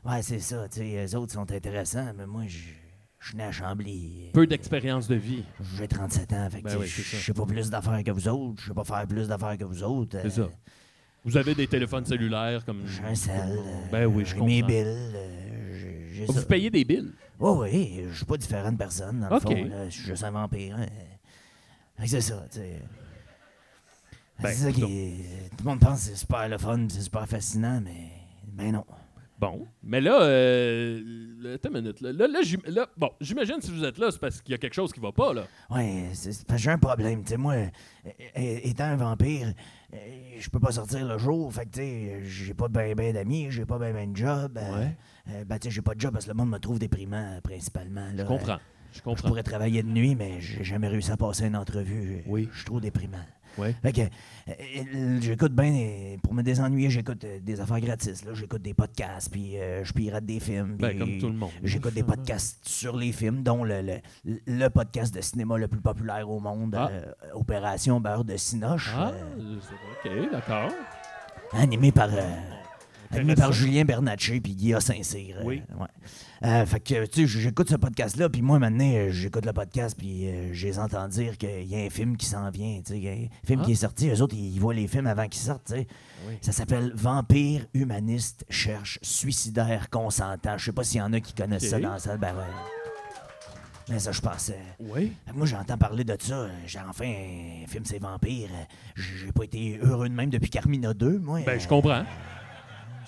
Ouais, c'est ça, tu sais. Les autres sont intéressants, mais moi, je suis né à Chambly. Peu d'expérience de vie. J'ai 37 ans, fait que Ben oui, je c'est ça. sais pas plus d'affaires que vous autres. Je sais pas faire plus d'affaires que vous autres. C'est ça. Vous avez des téléphones cellulaires comme. J'ai un sel. Ben oui, je j'ai mes comprends. billes. J'ai ça. Vous payez des billes? Oui, je suis pas différent de personne, dans le OK. fond. Là. Je suis juste un vampire. Hein. Fait que c'est ça, tu sais. Ben, C'est ça qui est... Tout le monde pense que c'est super le fun, c'est super fascinant, mais... Ben non. Bon. Mais là, attends une minute. Là, bon, j'imagine si vous êtes là, c'est parce qu'il y a quelque chose qui va pas, là. Ouais, c'est parce que j'ai un problème. Tu sais, moi, étant un vampire, je peux pas sortir le jour. Fait que, tu sais, j'ai pas ben d'amis, j'ai pas ben de job. Ben, tu sais, j'ai pas de job parce que le monde me trouve déprimant, principalement. Là. Je comprends. Je Je comprends. pourrais travailler de nuit, mais j'ai jamais réussi à passer une entrevue. Oui. Je suis trop déprimant. Oui. Fait que j'écoute bien, pour me désennuyer, j'écoute des affaires gratis. Là. J'écoute des podcasts, puis je pirate des films. Ben, puis comme tout le monde. J'écoute des podcasts sur les films, dont le podcast de cinéma le plus populaire au monde, Opération Beurre de Cinoche. Ah, OK, d'accord. Animé par Julien Bernatchez puis Guillaume Saint-Cyr. Oui. Ouais. Fait que, tu sais, j'écoute ce podcast-là, puis moi, maintenant, j'écoute le podcast, puis je les entends dire qu'il y a un film qui s'en vient, tu sais, il y a un film qui est sorti. Eux autres, ils voient les films avant qu'ils sortent, tu sais. Oui. Ça s'appelle Vampire humaniste cherche suicidaire consentant. Je sais pas s'il y en a qui connaissent ça dans la salle. Ben ouais. Mais ça, je pensais. Oui. Moi, j'entends parler de ça. J'ai enfin un film, c'est Vampire. J'ai pas été heureux de même depuis Carmina 2, moi. Ben, je comprends.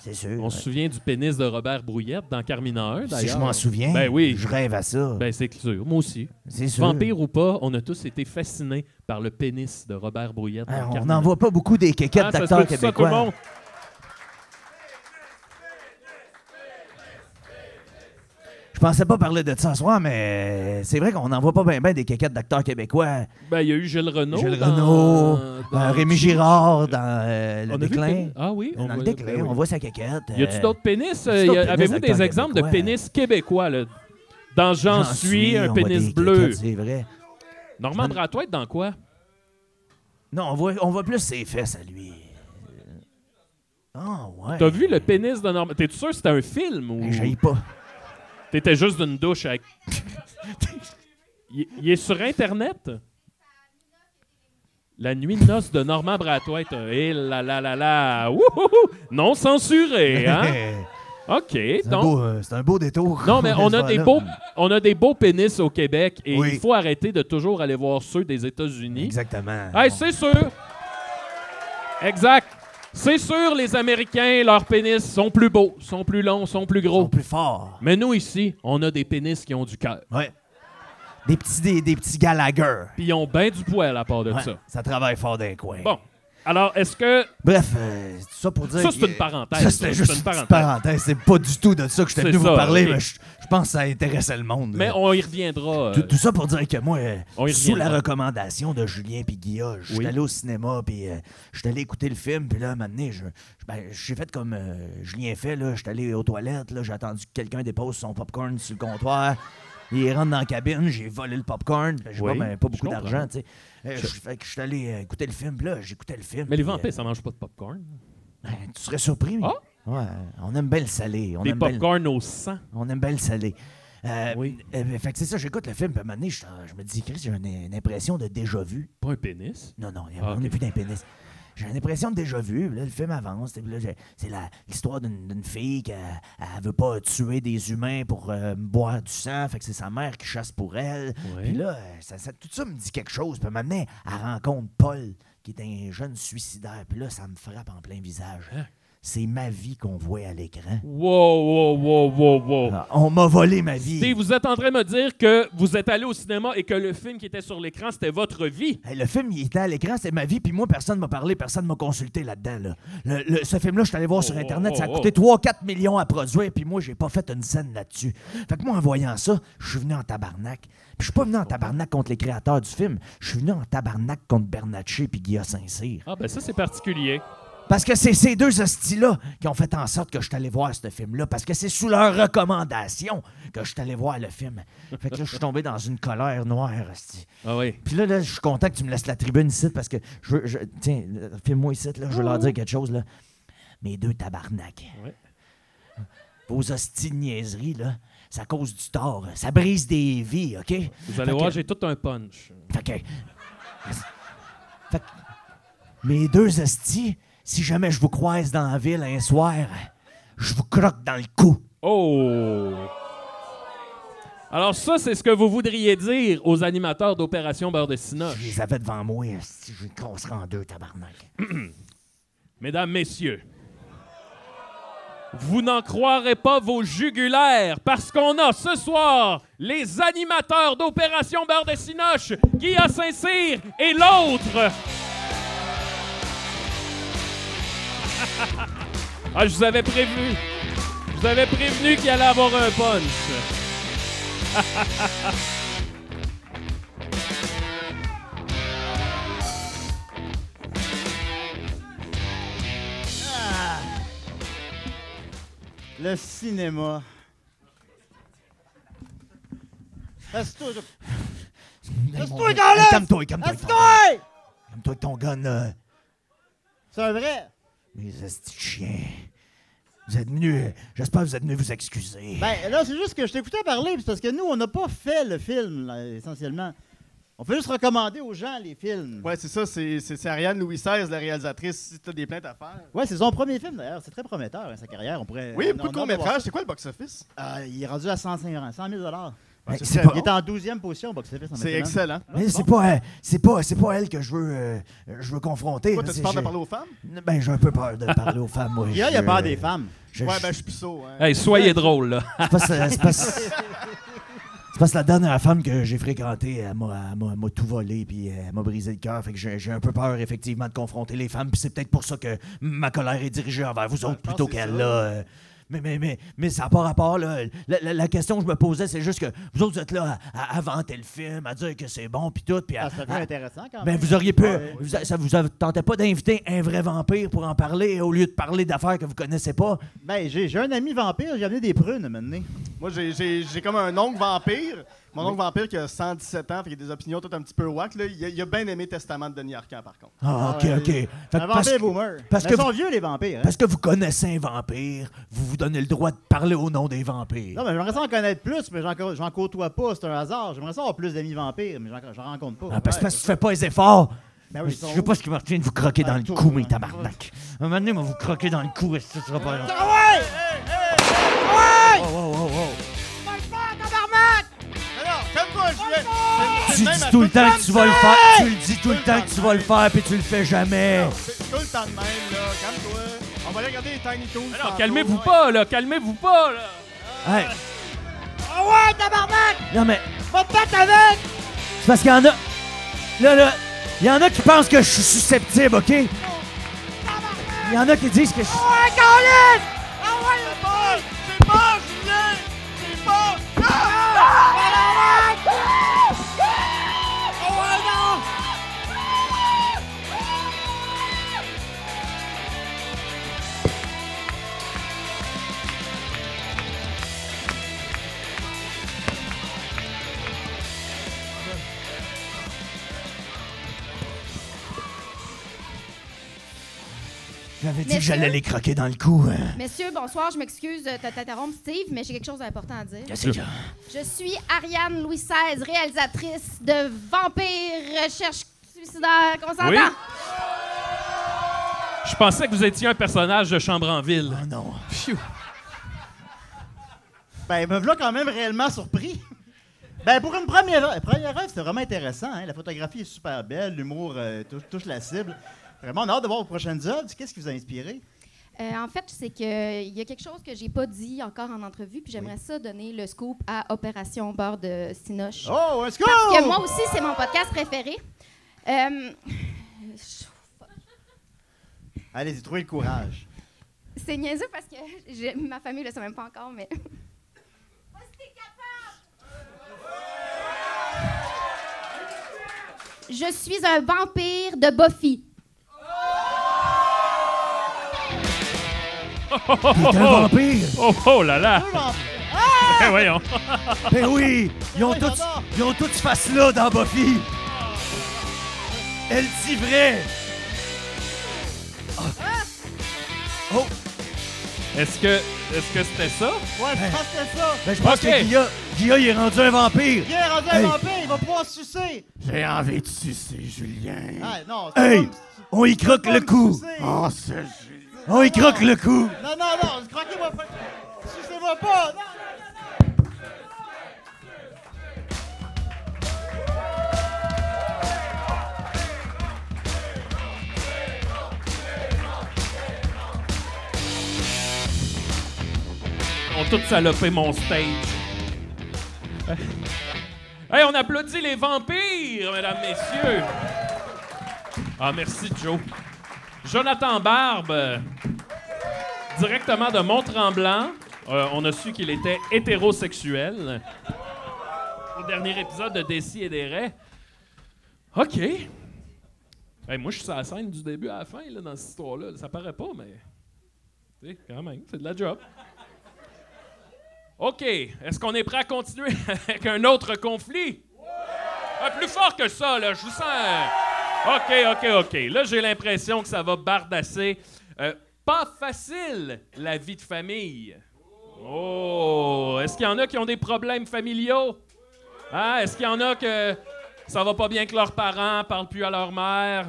C'est sûr. On se souvient du pénis de Robert Brouillette dans Carmina 1, d'ailleurs. Si je m'en souviens, Ben oui. je rêve à ça. Ben, c'est sûr. Moi aussi. C'est sûr. Vampire ou pas, on a tous été fascinés par le pénis de Robert Brouillette. dans On Carmina. n'en voit pas beaucoup des quéquettes Ça d'acteurs se peut-tu ça, tout le québécois. monde? Je pensais pas parler de ça ce soir, mais c'est vrai qu'on n'en voit pas bien des quéquettes d'acteurs québécois. Ben, il y a eu Gilles Renaud. Gilles dans- Renaud, dans- Rémi Girard dans Le On a vu Déclin. pénis? Ah oui? Dans Le voit- Déclin, ben oui. on voit sa quéquette. Y a-tu d'autres pénis? y a-tu d'autres pénis Avez-vous des d'acteurs exemples de québécois? pénis québécois, là? Dans J'en suis, un on voit pénis des bleu. quéquettes, c'est vrai. Normand Bratoit, dans quoi? Non, on voit plus ses fesses à lui. Ah, ouais. T'as vu le pénis de Normand? T'es sûr que c'était un film ou J'aille pas. t'étais juste d'une douche avec. Il est sur Internet? La nuit de noces de Normand Bratoit. Eh là là là là! Wouhou! Non censuré, hein? OK, donc. C'est un beau détour. Non, mais on a Voilà. des beaux pénis au Québec et Oui. il faut arrêter de toujours aller voir ceux des États-Unis. Exactement. Hey, c'est sûr! Exact! C'est sûr, les Américains, leurs pénis sont plus beaux, sont plus longs, sont plus Ils gros. sont plus forts. Mais nous, ici, on a des pénis qui ont du cœur. Ouais. Des petits Gallagher. Puis ils ont bien du poil à part de Ouais, ça. ça travaille fort d'un coin. Bon. Alors, est-ce que... Bref, tout ça pour dire. Ça, c'est que- une parenthèse. Ça, c'était juste une petite parenthèse. C'est pas du tout de ça que j'étais C'est venu vous ça, parler, ok. mais je pense que ça intéressait le monde. Mais on y reviendra. Tout ça pour dire que moi, on y sous la reviendra. recommandation de Julien puis Guilla, je suis Oui. allé au cinéma, puis je suis allé écouter le film, puis là, à un moment donné, j'ai fait comme Julien fait, là, je suis allé aux toilettes, là, j'ai attendu que quelqu'un dépose son popcorn sur le comptoir. Il rentre dans la cabine, j'ai volé le popcorn, j'ai Oui, pas je beaucoup comprends. d'argent, tu sais. Fait que je suis allé écouter le film, puis là, j'écoutais le film. Mais les puis, vampires, ça mange pas de popcorn. tu serais surpris. Ah? Ouais, on aime bien le salé. Des popcorn au sang. On aime bien le salé. Oui. Fait que c'est ça, j'écoute le film, puis à un moment donné, je me dis, Chris, j'ai une impression de déjà-vu. Pas un pénis. Non, Ah, on ok. n'est plus d'un pénis. J'ai une impression de déjà vu. Là, le film avance. Puis là, c'est l'histoire d'une fille qui elle veut pas tuer des humains pour boire du sang. Fait que c'est sa mère qui chasse pour elle. Ouais. Puis là, tout ça me dit quelque chose. Puis maintenant, elle rencontre Paul, qui est un jeune suicidaire. Puis là, ça me frappe en plein visage. Hein? C'est ma vie qu'on voit à l'écran. Wow. Ah, on m'a volé ma vie. Steve, vous êtes en train de me dire que vous êtes allé au cinéma et que le film qui était sur l'écran, c'était votre vie. Hey, le film, il était à l'écran, c'est ma vie, puis moi, personne m'a parlé, personne m'a consulté là-dedans. Là. Ce film-là, je suis allé voir sur Internet, ça a coûté 3-4 millions à produire, puis moi, j'ai pas fait une scène là-dessus. Fait que moi, en voyant ça, je suis venu en tabarnak. Puis je suis pas venu en tabarnak contre les créateurs du film, je suis venu en tabarnak contre Bernatchez puis Guillaume Saint-Cyr. Ah, ben ça, c'est particulier. Parce que c'est ces deux hosties-là qui ont fait en sorte que je suis allé voir ce film-là. Parce que c'est sous leur recommandation que je suis allé voir le film. Fait que là, je suis tombé dans une colère noire, hostie. Ah oui. Puis là, je suis content que tu me laisses la tribune ici parce que tiens, filme-moi ici, là, je veux leur dire quelque chose, là. Mes deux tabarnak. Ouais. Vos hosties de niaiseries, là, ça cause du tort. Ça brise des vies, OK? Vous allez voir, j'ai tout un punch. Fait que mes deux hosties, si jamais je vous croise dans la ville un soir, je vous croque dans le cou. Oh! Alors ça, c'est ce que vous voudriez dire aux animateurs d'Opération Beurre de Cinoche. Je les avais devant moi, si je les casserais en deux, tabarnak. Mesdames, messieurs, vous n'en croirez pas vos jugulaires parce qu'on a ce soir les animateurs d'Opération Beurre de Cinoche, Guy à Saint-Cyr et l'autre. Ah, je vous avais prévenu. Je vous avais prévenu qu'il allait avoir un punch. Le cinéma. Reste-toi. Reste-toi, Hey, Carlis! calme-toi, calme-toi. Reste-toi! Calme-toi avec ton gun, là. C'est un vrai. Mes estis de chiens. Vous êtes venus... J'espère que vous êtes venus vous excuser. Ben, là, c'est juste que je t'écoutais parler, puis c'est parce que nous, on n'a pas fait le film, là, essentiellement. On fait juste recommander aux gens les films. Ouais, c'est ça. C'est Ariane Louis XVI, la réalisatrice. Si t'as des plaintes à faire. Ouais, c'est son premier film, d'ailleurs. C'est très prometteur, hein, sa carrière. On pourrait... Oui, on- beaucoup de on a hâte de voir courts-métrages. ça. C'est quoi le box-office? Il est rendu à 100 000 $. Ben, c'est c'est très pas- Il est en 12e position au box-office. en C'est maintenant. excellent. Mais c'est pas elle que je veux confronter. Toi, là, t'as-tu c'est- peur de j'ai- parler aux femmes? Ben, j'ai un peu peur de parler aux femmes, moi. Il y a peur des femmes. Ouais, ben, je suis puceau. Hein. Hey, soyez drôle, là. C'est parce que la dernière femme que j'ai fréquentée, elle m'a tout volé, puis elle m'a brisé le cœur. Fait que j'ai un peu peur, effectivement, de confronter les femmes. Puis c'est peut-être pour ça que ma colère est dirigée envers vous autres je pense plutôt que c'est qu'elle, ça. là. Mais ça n'a pas rapport, là. La question que je me posais, c'est juste que vous autres, vous êtes là à vanter le film, à dire que c'est bon, puis tout. Puis Ah, c'est un peu intéressant, quand ben, même. vous auriez pu. Ouais. Ça vous tentait pas d'inviter un vrai vampire pour en parler au lieu de parler d'affaires que vous connaissez pas? Ben, j'ai un ami vampire, j'ai amené des prunes, maintenant. Moi, j'ai comme un oncle vampire. Mon oncle vampire qui a 117 ans, fait qu'il a des opinions toutes un petit peu whack. Là. Il a bien aimé Testament de Denis Arcand, par contre. Ah, ok, ouais, ok. Fait que Un vampire boomer. parce Mais que ils sont vous- vieux, les vampires. Hein? Parce que vous connaissez un vampire, vous vous donnez le droit de parler au nom des vampires. Non, mais j'aimerais ça en connaître plus, mais j'en côtoie pas, c'est un hasard. J'aimerais ça avoir plus d'amis vampires, mais j'en rencontre pas. Ah, parce que tu fais pas les efforts. Ben oui, ils Je sont sais pas où? ce qui me retient de vous croquer dans le toi, cou, ouais. mes tabarnak. Un moment donné, moi, vous croquer dans le cou, et ça sera pas long. Ah ouais! Oh. Alors, calme-toi, Julien! Tu dis tout le temps que tu vas le faire. Tu le dis tout le temps que tu vas le faire, puis tu le fais jamais. C'est tout le temps de même, là. Calme-toi. On va aller regarder les Tiny Toons. Alors, tantôt. calmez-vous pas, là. Calmez-vous pas, là. Hey, Ah ouais, tabarnak! non, mais Va te battre avec! c'est parce qu'il y en a. Là, il y en a qui pensent que je suis susceptible, OK? Il y en a qui disent que je suis. Ouais, Colin! Ah ouais, c'est bon, Julien! C'est bon! J'avais dit que Messieurs? j'allais les croquer dans le cou. Hein. Messieurs, bonsoir. Je m'excuse de t'interrompre, Steve, mais j'ai quelque chose d'important à dire. Qu'est-ce qu'il y a? Je suis Ariane Louis XVI, réalisatrice de Vampire Recherche suicidaire. Qu'on s'entend? Oui. Je pensais que vous étiez un personnage de Chambre en ville. Oh non. Pfiou. Ben, me voilà quand même réellement surpris. Ben, pour une première œuvre, c'était vraiment intéressant. Hein? La photographie est super belle, l'humour touche la cible. Vraiment, on a hâte de voir vos prochaines œuvres. Qu'est-ce qui vous a inspiré? En fait, c'est qu'il y a quelque chose que j'ai pas dit encore en entrevue, puis j'aimerais ça donner le scoop à Opération Beurre de Cinoche. Oh, un scoop! Parce que moi aussi, c'est mon podcast préféré. Allez-y, trouvez le courage. C'est niaiseux parce que ma famille ne le sait même pas encore, mais... Je suis un vampire de Buffy. T'es un vampire! Oh là là! Ben voyons. Ben oui! Ils ont tous ce face-là dans Buffy! Elle dit vrai! Oh! Est-ce que c'était ça? Ouais, je pense que c'est ça. Ben, je pense que Guilla, il est rendu un vampire! Il est rendu un vampire, il va pouvoir sucer. J'ai envie de sucer, Julien! Ah, non, Hey! On y croque le cou! Oh, c'est Julien! On y croque le cou! Non, croquez-moi pas. Sucez-moi pas. Non. Ils ont tous salopé mon stage. Hey, on applaudit les vampires, mesdames, messieurs. Ah, merci, Joe. Jonathan Barbe, directement de Mont-Tremblant. On a su qu'il était hétérosexuel. Au dernier épisode de Décideret. OK. Hey, moi, je suis sur la scène du début à la fin, là, dans cette histoire-là. Ça paraît pas, mais... Tu sais, quand même, c'est de la job. OK. Est-ce qu'on est prêt à continuer avec un autre conflit? Plus fort que ça, là. Je vous sens... OK. Là, j'ai l'impression que ça va bardasser. Pas facile, la vie de famille. Oh! Est-ce qu'il y en a qui ont des problèmes familiaux? Hein? Est-ce qu'il y en a que ça va pas bien que leurs parents parlent plus à leur mère?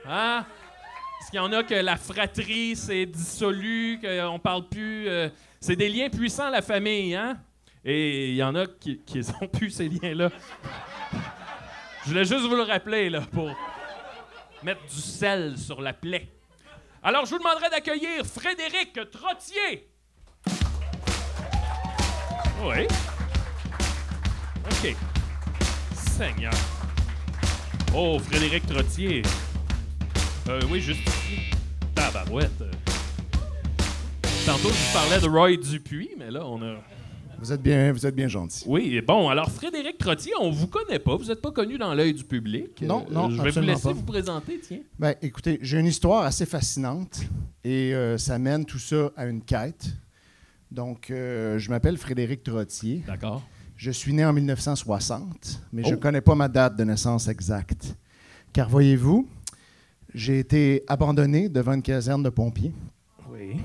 Hein? Est-ce qu'il y en a que la fratrie s'est dissolue, qu'on parle plus... c'est des liens puissants, la famille, hein? Et il y en a qui ont plus ces liens-là. Je voulais juste vous le rappeler, là, pour mettre du sel sur la plaie. Alors, je vous demanderai d'accueillir Frédéric Trottier. Oui. OK. Seigneur. Oh, Frédéric Trottier. Oui, juste ici. Tabarouette. Tantôt, je vous parlais de Roy Dupuis, mais là, on a... Vous êtes bien gentil. Oui, bon, alors Frédéric Trottier, on vous connaît pas, vous n'êtes pas connu dans l'œil du public. Non, je vais vous laisser vous présenter, tiens. Ben, écoutez, j'ai une histoire assez fascinante et ça mène tout ça à une quête. Donc, je m'appelle Frédéric Trottier. D'accord. Je suis né en 1960, mais je ne connais pas ma date de naissance exacte. Car voyez-vous, j'ai été abandonné devant une caserne de pompiers. Oui.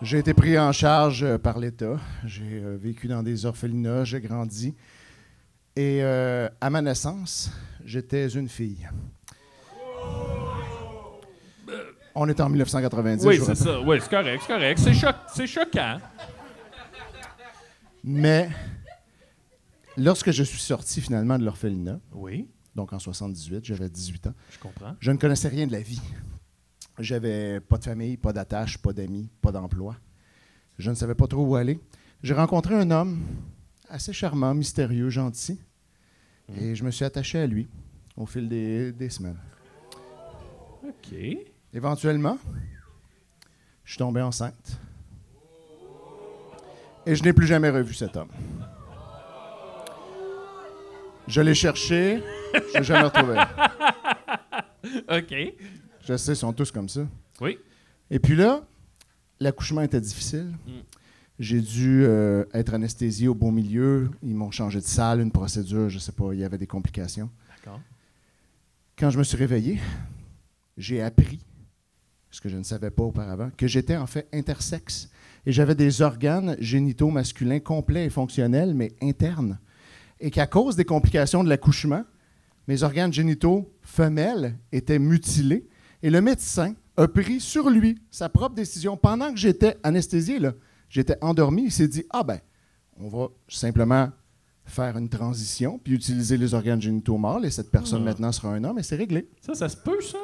J'ai été pris en charge par l'État. J'ai vécu dans des orphelinats, j'ai grandi. Et à ma naissance, j'étais une fille. On est en 1990. Oui, c'est ça. Oui, c'est correct. C'est choquant. Mais lorsque je suis sorti finalement de l'orphelinat, oui, donc en 78, j'avais 18 ans. Je comprends. Je ne connaissais rien de la vie. J'avais pas de famille, pas d'attache, pas d'amis, pas d'emploi. Je ne savais pas trop où aller. J'ai rencontré un homme assez charmant, mystérieux, gentil. Et je me suis attaché à lui au fil des semaines. OK. Éventuellement, je suis tombé enceinte. Et je n'ai plus jamais revu cet homme. Je l'ai cherché, je ne l'ai jamais retrouvé. OK. Je sais, ils sont tous comme ça. Oui. Et puis là, l'accouchement était difficile. J'ai dû être anesthésié au bon milieu. Ils m'ont changé de salle, une procédure, je ne sais pas, il y avait des complications. D'accord. Quand je me suis réveillé, j'ai appris, ce que je ne savais pas auparavant, que j'étais en fait intersexe. Et j'avais des organes génitaux masculins complets et fonctionnels, mais internes. Et qu'à cause des complications de l'accouchement, mes organes génitaux femelles étaient mutilés. Et le médecin a pris sur lui sa propre décision. Pendant que j'étais anesthésié, là, j'étais endormi, il s'est dit « Ah ben, on va simplement faire une transition puis utiliser les organes génitaux mâles et cette personne maintenant sera un homme et c'est réglé. » Ça se peut, ça?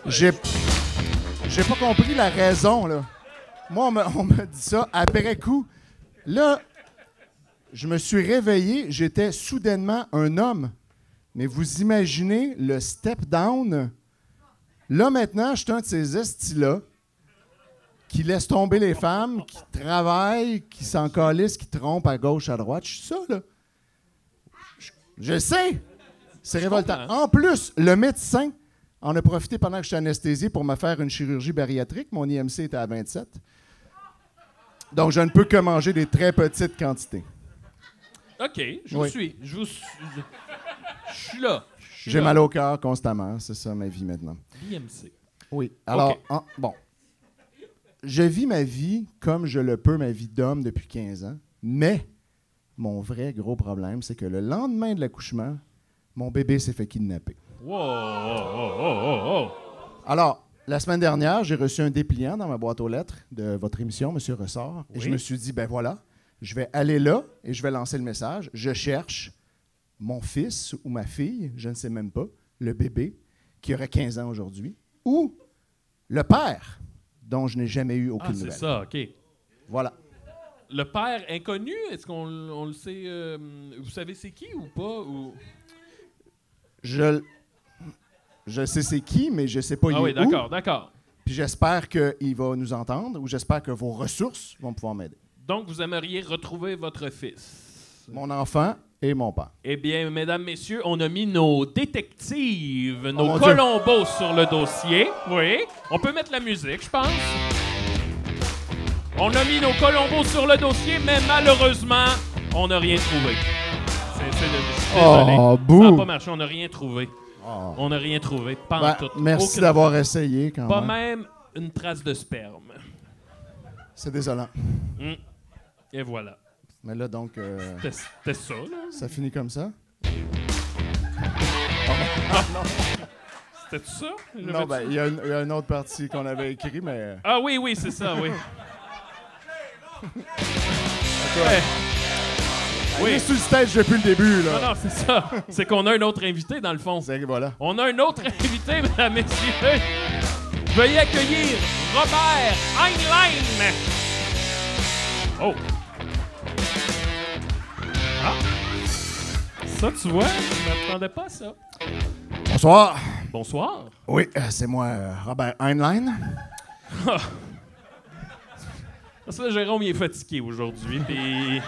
J'ai pas compris la raison, là. Moi, on m'a dit ça après coup. Là, je me suis réveillé, j'étais soudainement un homme. Mais vous imaginez le step down? Là, maintenant, je suis un de ces estis-là qui laissent tomber les femmes, qui travaillent, qui s'en calissent, qui trompent à gauche, à droite. Je suis ça, là. Je sais! C'est révoltant. En plus, le médecin en a profité pendant que j'étais anesthésié pour me faire une chirurgie bariatrique. Mon IMC était à 27. Donc, je ne peux que manger des très petites quantités. OK, je vous suis. Je suis là. J'ai mal au cœur constamment. C'est ça, ma vie maintenant. IMC. Oui. Alors, OK. bon. Je vis ma vie comme je le peux, ma vie d'homme depuis 15 ans. Mais mon vrai gros problème, c'est que le lendemain de l'accouchement, mon bébé s'est fait kidnapper. Wow. Alors, la semaine dernière, j'ai reçu un dépliant dans ma boîte aux lettres de votre émission, M. Ressort. Et je me suis dit, ben voilà, je vais aller là et je vais lancer le message. Je cherche mon fils ou ma fille, je ne sais même pas, le bébé, qui aurait 15 ans aujourd'hui, ou le père, dont je n'ai jamais eu aucune nouvelle. C'est ça, OK. Voilà. Le père inconnu, est-ce qu'on le sait? Vous savez c'est qui ou pas? Ou... Je sais c'est qui, mais je sais pas il est oui, où. d'accord. Puis j'espère qu'il va nous entendre ou j'espère que vos ressources vont pouvoir m'aider. Donc, vous aimeriez retrouver votre fils? Mon enfant et mon père. Eh bien, mesdames, messieurs, on a mis nos détectives, nos mon Colombos sur le dossier. Oui. On peut mettre la musique, je pense. On a mis nos Colombos sur le dossier, mais malheureusement, on n'a rien trouvé. Désolé. Bouh. Ça n'a pas marché, on n'a rien trouvé. On n'a rien trouvé. Pas en tout. Merci d'avoir essayé quand Pas même. même une trace de sperme. C'est désolant. Et voilà. Mais là, donc... C'était ça, là? Ça finit comme ça? C'était ça? Non, ben, il y a une autre partie qu'on avait écrite, mais... Ah oui, c'est ça, oui. Il est sur le stage depuis le début, là. Non, c'est ça. C'est qu'on a un autre invité, dans le fond. Voilà. On a un autre invité, mesdames, messieurs. Veuillez accueillir Robert Heinlein. Oh. Ah. Ça, tu vois, je ne m'attendais pas à ça. Bonsoir. Bonsoir. Oui, c'est moi, Robert Heinlein. Parce que Jérôme, il est fatigué aujourd'hui, puis...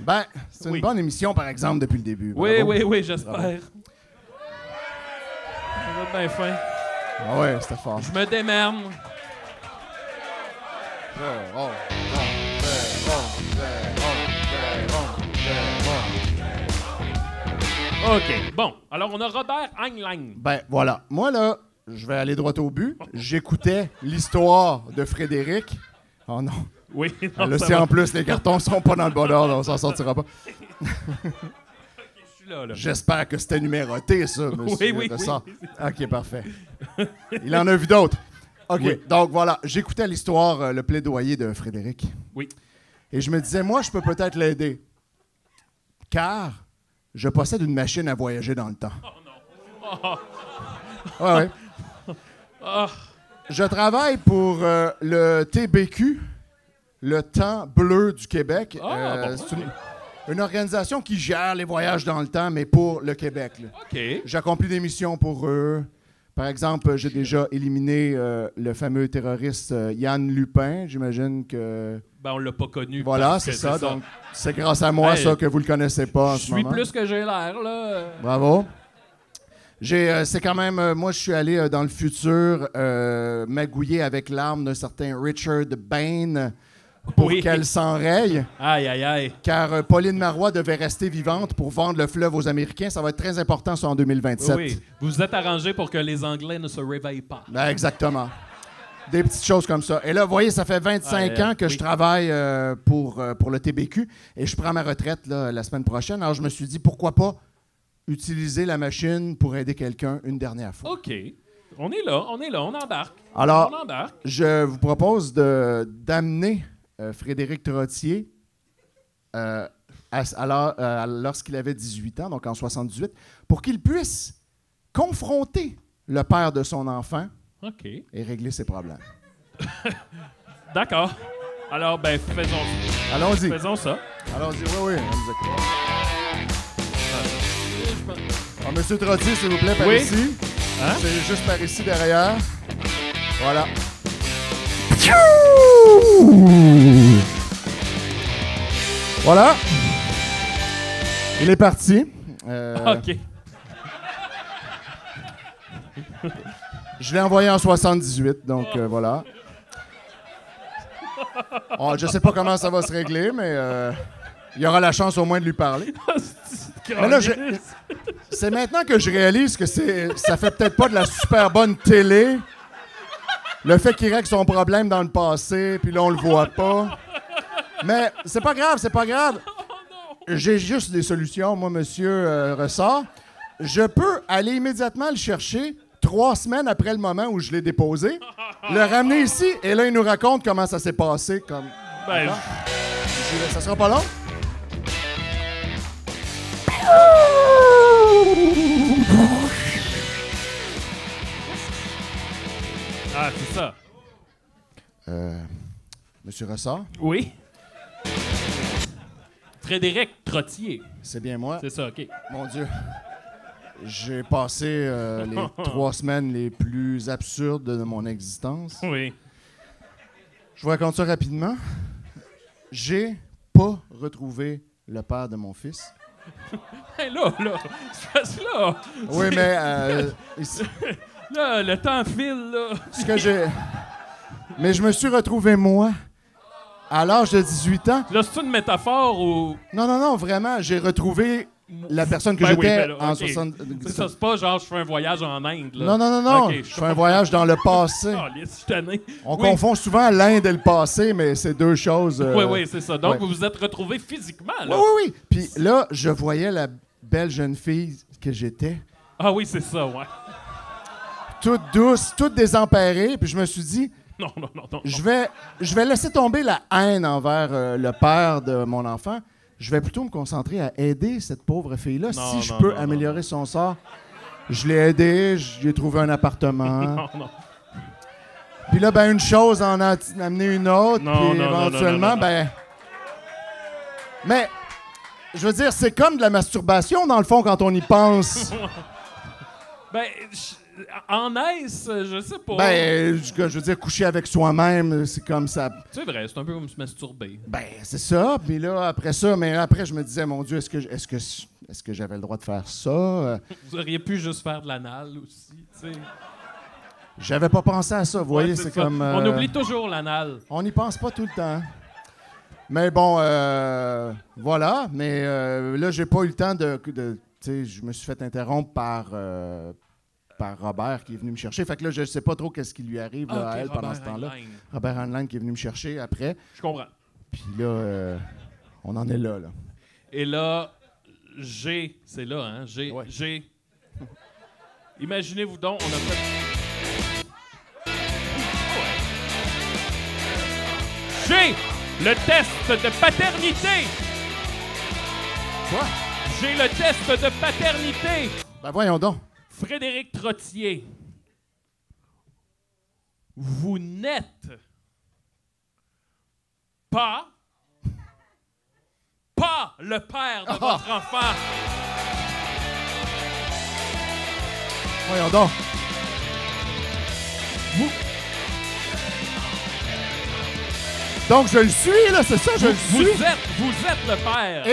Ben, c'est une bonne émission, par exemple, depuis le début. Oui, Bravo. oui, j'espère. Ça va être bien fin. Ah ouais, c'était fort. Je me démerde. OK, bon. Alors, on a Robert Heinlein. Ben, voilà. Moi, là, je vais aller droit au but. J'écoutais l'histoire de Frédéric. Oh non. Oui, non, là, ça si va. en plus les cartons ne seront pas dans le bon ordre, on s'en sortira pas. Là. J'espère que c'était numéroté, ça, monsieur. Oui. OK, parfait. Il en a vu d'autres. OK, Oui. donc voilà. J'écoutais l'histoire, le plaidoyer de Frédéric. Oui. Et je me disais, moi, je peux peut-être l'aider. Car je possède une machine à voyager dans le temps. Oh non. Ouais. Je travaille pour le TBQ, le Temps bleu du Québec. C'est une organisation qui gère les voyages dans le temps, mais pour le Québec. Là. OK. J'accomplis des missions pour eux. Par exemple, j'ai déjà éliminé le fameux terroriste Yann Lupin. J'imagine que... Ben, on l'a pas connu. Voilà, parce que c'est ça. Donc, c'est grâce à moi, ça, que vous le connaissez pas en Je ce suis moment. plus que j'ai l'air, là. Bravo. C'est quand même... moi, je suis allé dans le futur magouiller avec l'arme d'un certain Richard Bain pour qu'elle s'enraye. Aïe. Car Pauline Marois devait rester vivante pour vendre le fleuve aux Américains. Ça va être très important, ça, en 2027. Oui. Vous vous êtes arrangé pour que les Anglais ne se réveillent pas. Ben, exactement. Des petites choses comme ça. Et là, vous voyez, ça fait 25 ans que je travaille pour le TBQ et je prends ma retraite là, la semaine prochaine. Alors, je me suis dit, pourquoi pas utiliser la machine pour aider quelqu'un une dernière fois. OK. On est là, on embarque. Alors, on embarque. je vous propose d'amener Frédéric Trottier lorsqu'il avait 18 ans, donc en 78, pour qu'il puisse confronter le père de son enfant OK. et régler ses problèmes. D'accord. Alors, ben, faisons ça. Allons-y. Faisons ça. Allons-y, oui, on nous écoute. Ah, Monsieur Trottier, s'il vous plaît, par ici. Hein? C'est juste par ici, derrière. Voilà. Voilà. Il est parti. OK. Je l'ai envoyé en 78, donc voilà. Oh, je sais pas comment ça va se régler, mais il y aura la chance au moins de lui parler. Mais là, c'est maintenant que je réalise que ça fait peut-être pas de la super bonne télé. Le fait qu'il règle son problème dans le passé, puis là, on le voit pas. Mais c'est pas grave, c'est pas grave. J'ai juste des solutions, moi, monsieur Ressort. Je peux aller immédiatement le chercher 3 semaines après le moment où je l'ai déposé, le ramener ici, et là, il nous raconte comment ça s'est passé. Ben, ça sera pas long? Ah, c'est ça. Monsieur Ressort? Oui. Frédéric Trottier. C'est bien moi. C'est ça, OK. Mon Dieu. J'ai passé les 3 semaines les plus absurdes de mon existence. Oui. Je vous raconte ça rapidement. J'ai pas retrouvé le père de mon fils. Hey, là, c'est parce que là. Oui, mais... là, le temps file, là. Ce que j'ai... Mais je me suis retrouvé, moi, à l'âge de 18 ans. Là, c'est une métaphore ou... Non, vraiment, j'ai retrouvé la personne que Ben oui, j'étais ben là, en OK. 60... C'est ça, c'est pas genre je fais un voyage en Inde, là. Non. OK, je fais un voyage dans le passé. Ah, les citanés. On Oui. confond souvent l'Inde et le passé, mais c'est deux choses... Oui, c'est ça. Donc, ouais. vous vous êtes retrouvés physiquement, là. Oui. Puis là, je voyais la belle jeune fille que j'étais. Ah oui, c'est ça, ouais. Toute douce, toute désemparée. Puis je me suis dit, Non. je vais laisser tomber la haine envers le père de mon enfant. Je vais plutôt me concentrer à aider cette pauvre fille-là. Si je peux améliorer son sort. Je l'ai aidé, j'ai trouvé un appartement. Non. Puis là, ben une chose en a amené une autre. Puis éventuellement, ben... Mais, je veux dire, c'est comme de la masturbation, dans le fond, quand on y pense. Ben, en aise, je sais pas. Ben, je veux dire, coucher avec soi-même, c'est comme ça. C'est vrai, c'est un peu comme se masturber. Ben, c'est ça. Puis là, après ça, je me disais, mon Dieu, est-ce que j'avais le droit de faire ça? Vous auriez pu juste faire de l'anal aussi, tu sais. J'avais pas pensé à ça, vous voyez, c'est ça. comme... On oublie toujours l'anal. On n'y pense pas tout le temps. Mais bon, voilà. Mais là, j'ai pas eu le temps de tu sais, je me suis fait interrompre par Robert qui est venu me chercher. Fait que là, je sais pas trop qu'est-ce qui lui arrive là, à elle pendant ce temps-là. Robert Heinlein qui est venu me chercher après. Je comprends. Puis là, on en est là. Et là, c'est là, hein? Imaginez-vous donc, on a fait... J'ai le test de paternité! Quoi? J'ai le test de paternité! Ben voyons donc. Frédéric Trottier, vous n'êtes pas le père de votre enfant. Voyons donc. Donc, je le suis, là, c'est ça, je le suis. Vous êtes le père.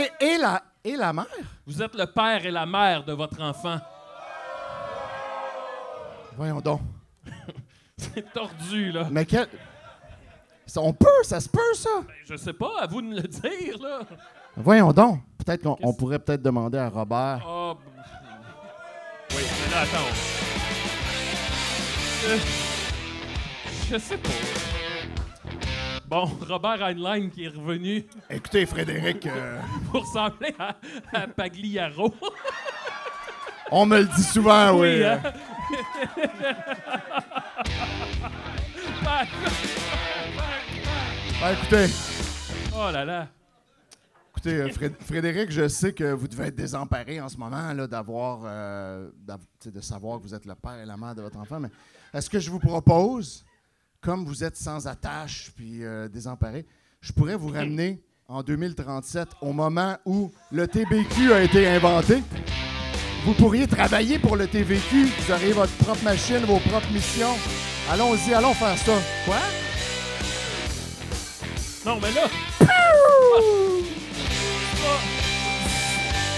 Et la mère? Vous êtes le père et la mère de votre enfant. Voyons donc. C'est tordu, là. Mais quel... Ça se peut, ça? Ben, je sais pas, à vous de me le dire, là. Voyons donc. Peut-être qu'on pourrait peut-être demander à Robert. Ah, oui, mais là, attends. Je sais pas. Bon, Robert Heinlein qui est revenu. Écoutez, Frédéric... pour ressembler à Pagliaro. On me le dit souvent, oui. Hein? Ben, écoutez... Oh là là. Écoutez, Frédéric, je sais que vous devez être désemparé en ce moment là, de savoir que vous êtes le père et la mère de votre enfant, mais est-ce que je vous propose, comme vous êtes sans attache puis désemparé, je pourrais vous ramener en 2037 au moment où le TBQ a été inventé? Vous pourriez travailler pour le TVQ, vous auriez votre propre machine, vos propres missions. Allons-y, allons faire ça. Quoi? Non, mais là...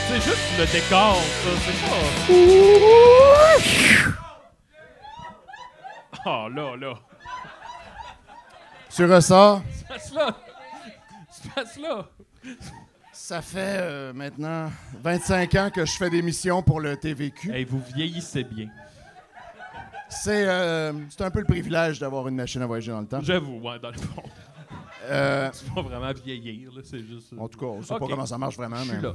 C'est juste le décor, ça, c'est pas... Oh, là. Sur ressort, Se passe là. ça fait maintenant 25 ans que je fais des missions pour le TVQ. Hey, vous vieillissez bien. C'est un peu le privilège d'avoir une machine à voyager dans le temps. J'avoue, ouais, dans le fond. C'est pas vraiment vieillir, là, c'est juste... En tout cas, on sait Ok. pas comment ça marche vraiment. Je suis là.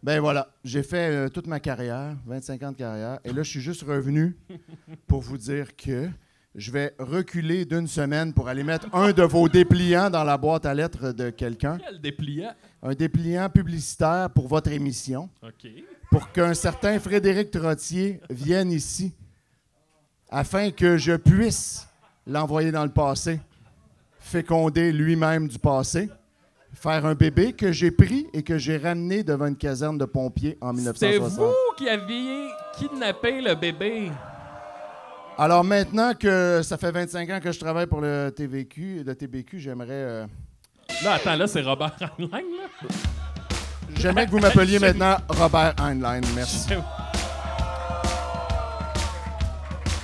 Ben voilà, j'ai fait toute ma carrière, 25 ans de carrière, et là, je suis juste revenu pour vous dire que je vais reculer d'une semaine pour aller mettre un de vos dépliants dans la boîte à lettres de quelqu'un. Quel dépliant? Un dépliant publicitaire pour votre émission, OK. pour qu'un certain Frédéric Trottier vienne ici, afin que je puisse l'envoyer dans le passé, féconder lui-même du passé, faire un bébé que j'ai pris et que j'ai ramené devant une caserne de pompiers en C'était 1960. vous qui aviez kidnappé le bébé. Alors maintenant que ça fait 25 ans que je travaille pour le TVQ, j'aimerais Là, attends, là, c'est Robert Heinlein, là? j'aimerais que vous m'appeliez maintenant Robert Heinlein. Merci.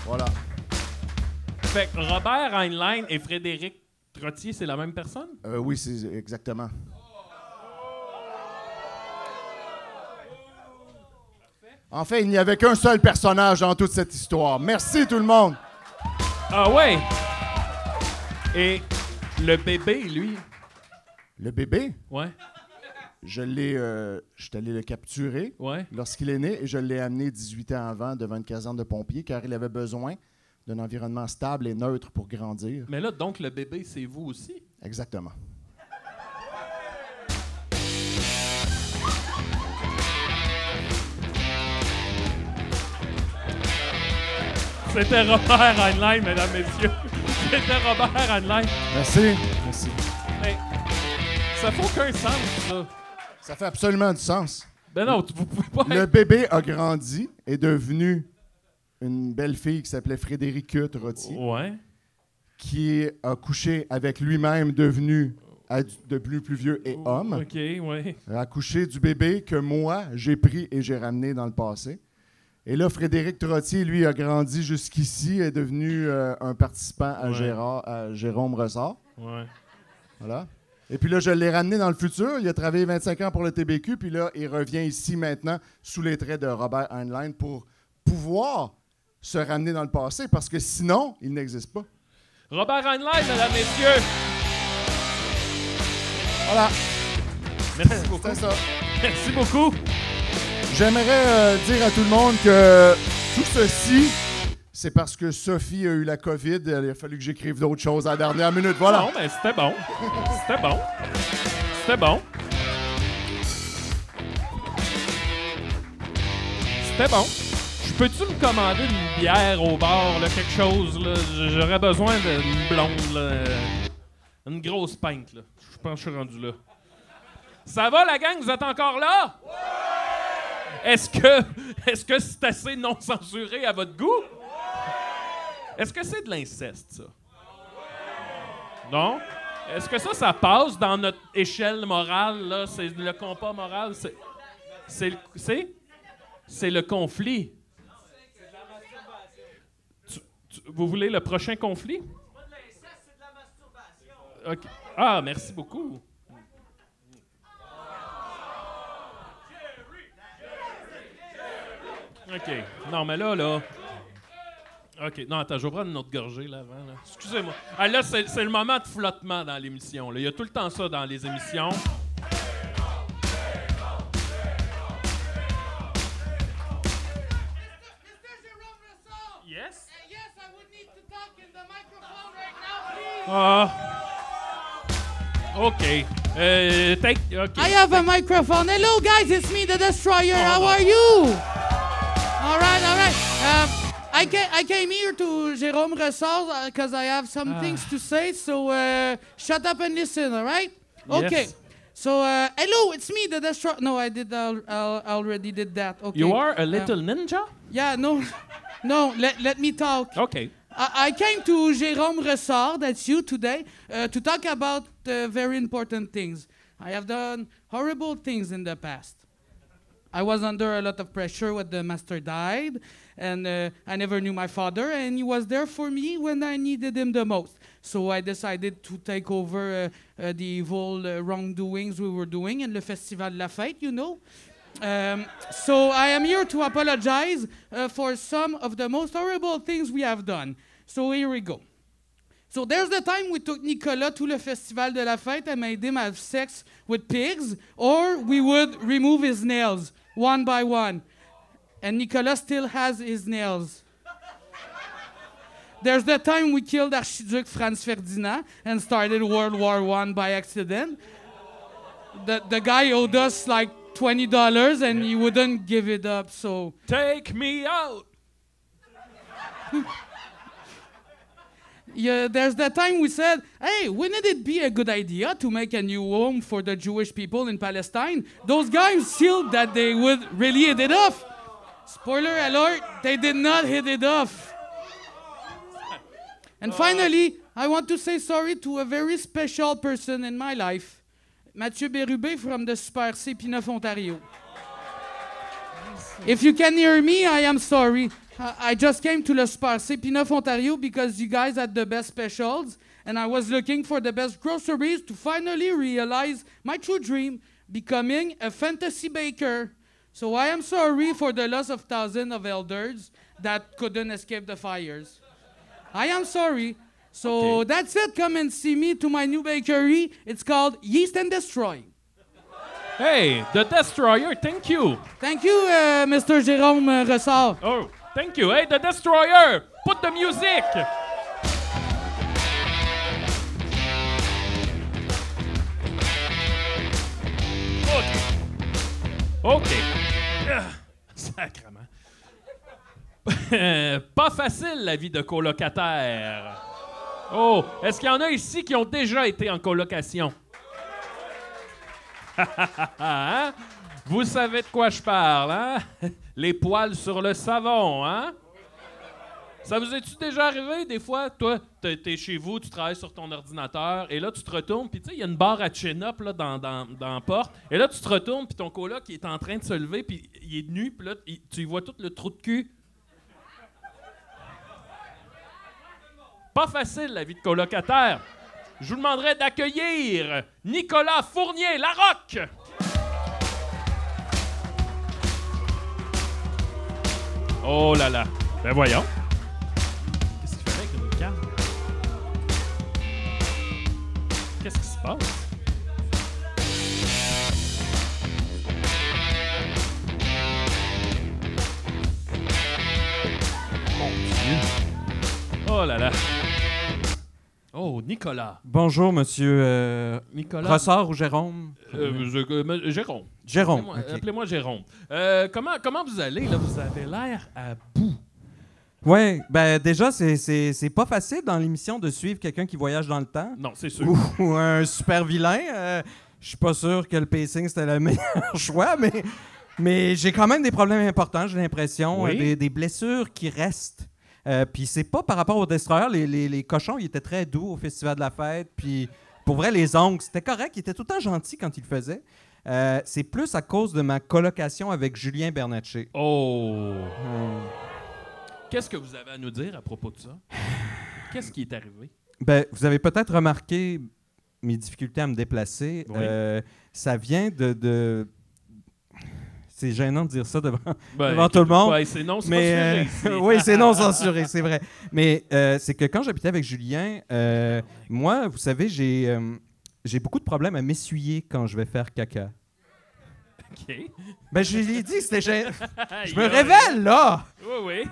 Voilà. Fait que Robert Heinlein et Frédéric Trottier, c'est la même personne? Oui, c'est exactement. En fait, il n'y avait qu'un seul personnage dans toute cette histoire. Merci tout le monde. Ah ouais? Et le bébé, lui? Le bébé, Ouais. je suis allé le capturer Ouais. lorsqu'il est né et je l'ai amené 18 ans avant devant une caserne de pompiers car il avait besoin d'un environnement stable et neutre pour grandir. Mais là, donc, le bébé, c'est vous aussi? Exactement. C'était Robert Heinlein, mesdames, messieurs. C'était Robert Heinlein. Merci. Merci. Hey, ça fait aucun sens, ça. Ça fait absolument du sens. Ben non, vous pouvez pas... Le bébé a grandi et est devenu une belle fille qui s'appelait Frédéric Trottier, Ouais. qui a couché avec lui-même devenu plus vieux et homme. OK, ouais. A accouché du bébé que moi, j'ai pris et j'ai ramené dans le passé. Et là, Frédéric Trottier, lui, a grandi jusqu'ici, est devenu un participant à, Ouais. à Jérôme Ressort. Ouais. Voilà. Et puis là, je l'ai ramené dans le futur. Il a travaillé 25 ans pour le TBQ, puis là, il revient ici maintenant sous les traits de Robert Heinlein pour pouvoir se ramener dans le passé, parce que sinon, il n'existe pas. Robert Heinlein, mesdames, messieurs. Voilà. Merci beaucoup. C'était ça. Merci beaucoup. J'aimerais dire à tout le monde que tout ceci, c'est parce que Sophie a eu la COVID. Il a fallu que j'écrive d'autres choses à la dernière minute. Voilà. Non, mais c'était bon. C'était bon. C'était bon. C'était bon. Je peux-tu me commander une bière au bar, là, quelque chose, là? J'aurais besoin d'une blonde, là. Une grosse pinte, là. Je pense que je suis rendu là. Ça va, la gang? Vous êtes encore là? Est-ce que c'est assez non censuré à votre goût? Est-ce que c'est de l'inceste, ça? Non? Est-ce que ça passe dans notre échelle morale, là? C'est le compas moral? C'est le conflit. Vous voulez le prochain conflit? Pas de l'inceste, c'est de la masturbation. OK. Ah, merci beaucoup. OK. Non, mais là... OK. Non, attends, je vais prendre une autre gorgée, là, avant. Là. Excusez-moi. Ah, là, c'est le moment de flottement dans l'émission. Là. Il y a tout le temps ça dans les émissions. Yes? Yes, I would need to talk in the microphone right now, please. OK. OK. I have a microphone. Hello, guys. It's me, the Destroyer. How are you? All right, all right. I came here to Jérôme Ressort because I have some things to say. So shut up and listen. All right? Okay. Yes. So hello, it's me, the Destroyer. No, I already did that. Okay. You are a little ninja? Yeah. No. No. Let me talk. OK. I came to Jérôme Ressort, that's you today, to talk about very important things. I have done horrible things in the past. I was under a lot of pressure when the master died, and I never knew my father, and he was there for me when I needed him the most. So I decided to take over the evil wrongdoings we were doing in le Festival de la Fête, you know. So I am here to apologize for some of the most horrible things we have done. So here we go. So there's the time we took Nicolas to le Festival de la Fête and made him have sex with pigs, or we would remove his nails one by one. And Nicolas still has his nails. There's the time we killed Archiduc Franz Ferdinand and started World War I by accident. The guy owed us like $20 and he wouldn't give it up, so... Take me out! Yeah, there's that time we said, hey, wouldn't it be a good idea to make a new home for the Jewish people in Palestine? Those guys sealed that they would really hit it off. Spoiler alert, they did not hit it off. And finally, I want to say sorry to a very special person in my life. Mathieu Bérubé from the Super C P9 Ontario. If you can hear me, I am sorry. I just came to Le Super C P9 Ontario because you guys had the best specials, and I was looking for the best groceries to finally realize my true dream, becoming a fantasy baker. So I am sorry for the loss of thousands of elders that couldn't escape the fires. I am sorry. So that's it. Come and see me to my new bakery. It's called Yeast and Destroy. Hey, the Destroyer, thank you. Thank you, Mr. Jérôme Ressort. Oh, thank you. Hey, the Destroyer, put the music. OK. Sacrement. Pas facile, la vie de colocataire. Oh, est-ce qu'il y en a ici qui ont déjà été en colocation? Hein? Vous savez de quoi je parle, hein? Les poils sur le savon, hein? Ça vous est-tu déjà arrivé, des fois? Toi, t'es chez vous, tu travailles sur ton ordinateur, et là, tu te retournes, puis tu sais, il y a une barre à chin-up là, dans la porte, et là, tu te retournes, puis ton coloc, il est en train de se lever, puis il est nu, puis là, tu y vois tout le trou de cul. Pas facile, la vie de colocataire. Je vous demanderais d'accueillir Nicolas Fournier, La Roque. Oh là là. Ben voyons. Qu'est-ce qu'il fait avec une canne? Qu'est-ce qui se passe? Mon Dieu. Oh là là. Oh, Nicolas. Bonjour, monsieur Nicolas. Rossard ou Jérôme? Jérôme. Jérôme. Appelez-moi Jérôme. Comment vous allez, là? Vous avez l'air à bout. Oui, ben déjà, c'est pas facile dans l'émission de suivre quelqu'un qui voyage dans le temps. Non, c'est sûr. Ou un super vilain. Je suis pas sûr que le pacing, c'était le meilleur choix, mais j'ai quand même des problèmes importants, j'ai l'impression. Oui? Des blessures qui restent. Puis c'est pas par rapport au Destroyer. Les cochons, ils étaient très doux au Festival de la Fête. Puis pour vrai, les ongles, c'était correct. Ils étaient tout le temps gentils quand ils le faisaient. C'est plus à cause de ma colocation avec Julien Bernatchez. Oh! Qu'est-ce que vous avez à nous dire à propos de ça? Qu'est-ce qui est arrivé? Ben, vous avez peut-être remarqué mes difficultés à me déplacer. Oui. Ça vient de... C'est gênant de dire ça devant tout le monde. Ouais, c'est non censuré. Oui, c'est non censuré, c'est vrai. Mais c'est que quand j'habitais avec Julien, moi, vous savez, j'ai beaucoup de problèmes à m'essuyer quand je vais faire caca. OK. Ben, je l'ai dit, c'était gênant. Je me révèle, là! Oui.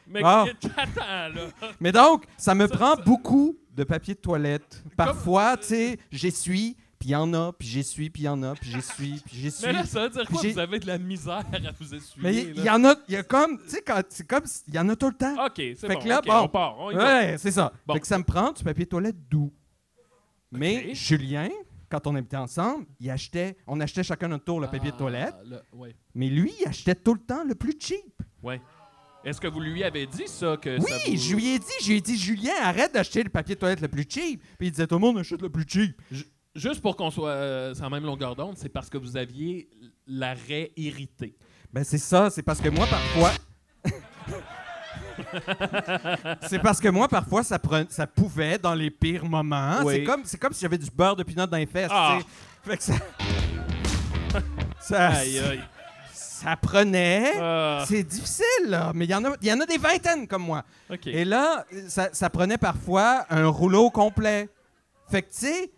Mais Ah. attends, là. Mais donc, ça me prend beaucoup de papier de toilette. Parfois, tu sais, j'essuie, puis il y en a, puis j'essuie, puis il y en a, puis j'essuie, puis j'essuie. Mais là, ça veut dire quoi? Puis Vous avez de la misère à vous essuyer. Mais il y en a, il y a comme, tu sais, c'est comme, il y en a tout le temps. OK, c'est Fait bon. que là, OK, bon, on part. On y va. ouais, c'est ça. Bon. Fait que ça me prend du papier de toilette doux. Mais Julien, quand on habitait ensemble, on achetait chacun notre tour le papier de toilette. Ouais. Mais lui, il achetait tout le temps le plus cheap. Ouais. Est-ce que vous lui avez dit ça? Que Oui, ça vous... je lui ai dit, Julien, arrête d'acheter le papier de toilette le plus cheap. Puis il disait, tout le monde achète le plus cheap. Juste pour qu'on soit sur la même longueur d'onde, c'est parce que vous aviez l'arrêt irrité. Ben c'est ça, c'est parce que moi parfois... c'est parce que moi parfois ça pouvait dans les pires moments. Oui. C'est comme si j'avais du beurre de pinot dans les fesses. Ah. Tu sais. Fait que ça Aïe, aïe. ça prenait. Ah. C'est difficile, là. Mais il y en a des vingtaines comme moi. OK. Et là, ça prenait parfois un rouleau complet. Fait que, tu sais...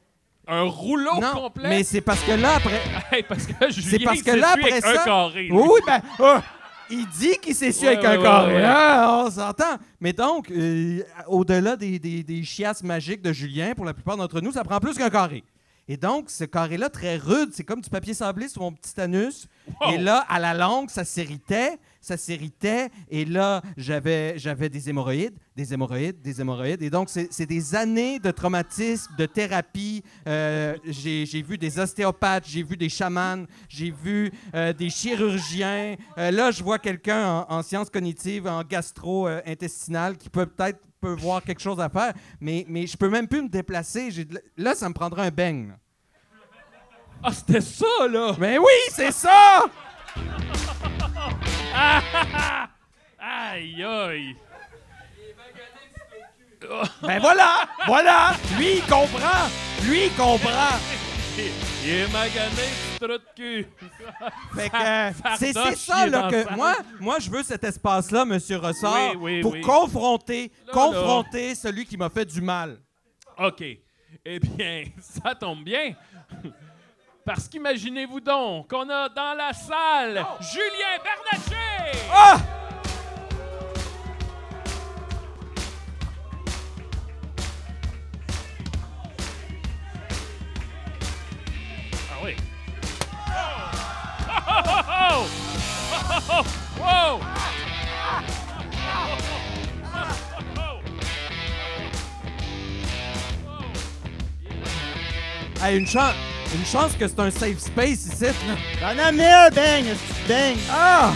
Un rouleau non, complet? mais c'est parce que là, après... Hey, parce que Julien, c'est parce que il là, s'essuie après avec ça... un carré. lui. Oui, ben... il dit qu'il s'essuie avec un carré. ouais. Ah, on s'entend. Mais donc, au-delà des chiasses magiques de Julien, pour la plupart d'entre nous, ça prend plus qu'un carré. Et donc, ce carré-là, très rude, c'est comme du papier sablé sur mon petit anus. Wow. Et là, à la longue, ça s'irritait. Et là, j'avais des hémorroïdes. Et donc, c'est des années de traumatisme, de thérapie. J'ai vu des ostéopathes, j'ai vu des chamans, j'ai vu des chirurgiens. Là, je vois quelqu'un en sciences cognitives, en gastro-intestinal, qui peut voir quelque chose à faire, mais je peux même plus me déplacer. Là, ça me prendra un beigne. Ah, c'était ça, là! Mais oui, c'est ça! Aïe, aïe! Ben voilà! Lui, il comprend! Il est magané, ce trou de cul! Fait que, c'est ça, là, que moi, je veux cet espace-là, Monsieur Ressort, Oui, pour oui. confronter Là. celui qui m'a fait du mal. OK. Eh bien, ça tombe bien. Parce qu'imaginez-vous donc qu'on a dans la salle Julien Bernatchez! Ah! Ah oui. Oh! Oh! Oh! Oh! Hey, une chance que c'est un safe space ici, là. T'en as mille, bang! Bang! Ah!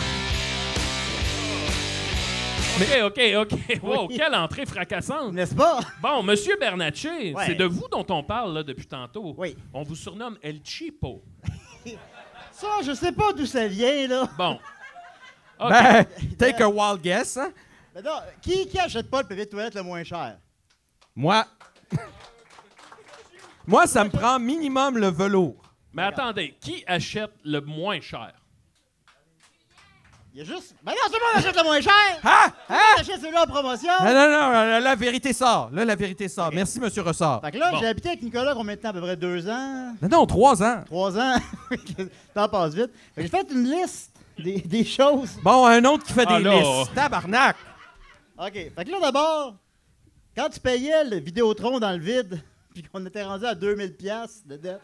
OK. Wow, quelle entrée fracassante. N'est-ce pas? Bon, Monsieur Bernatchez, Ouais. c'est de vous dont on parle là, depuis tantôt. Oui. On vous surnomme El Chipo. Ça, je sais pas d'où ça vient, là. Bon. OK. Ben, take a wild guess, hein? Mais non, qui achète pas le papier de toilette le moins cher? Moi, ça me prend minimum le velours. Mais attendez, qui achète le moins cher? Il y a juste... Ben non, tout le monde achète le moins cher! Ah! Tout le monde achète celui-là en promotion! Non, la vérité sort. Là, la vérité sort. Merci, Monsieur Ressort. Fait que là, Bon. j'ai habité avec Nicolas combien de temps? À peu près 2 ans? Non, 3 ans. 3 ans? Le temps passe vite. Fait que j'ai fait une liste des choses. Bon, un autre qui fait Ah, des là. listes. Tabarnak! OK. Fait que là, d'abord, quand tu payais le Vidéotron dans le vide, puis qu'on était rendu à 2000$ de dette...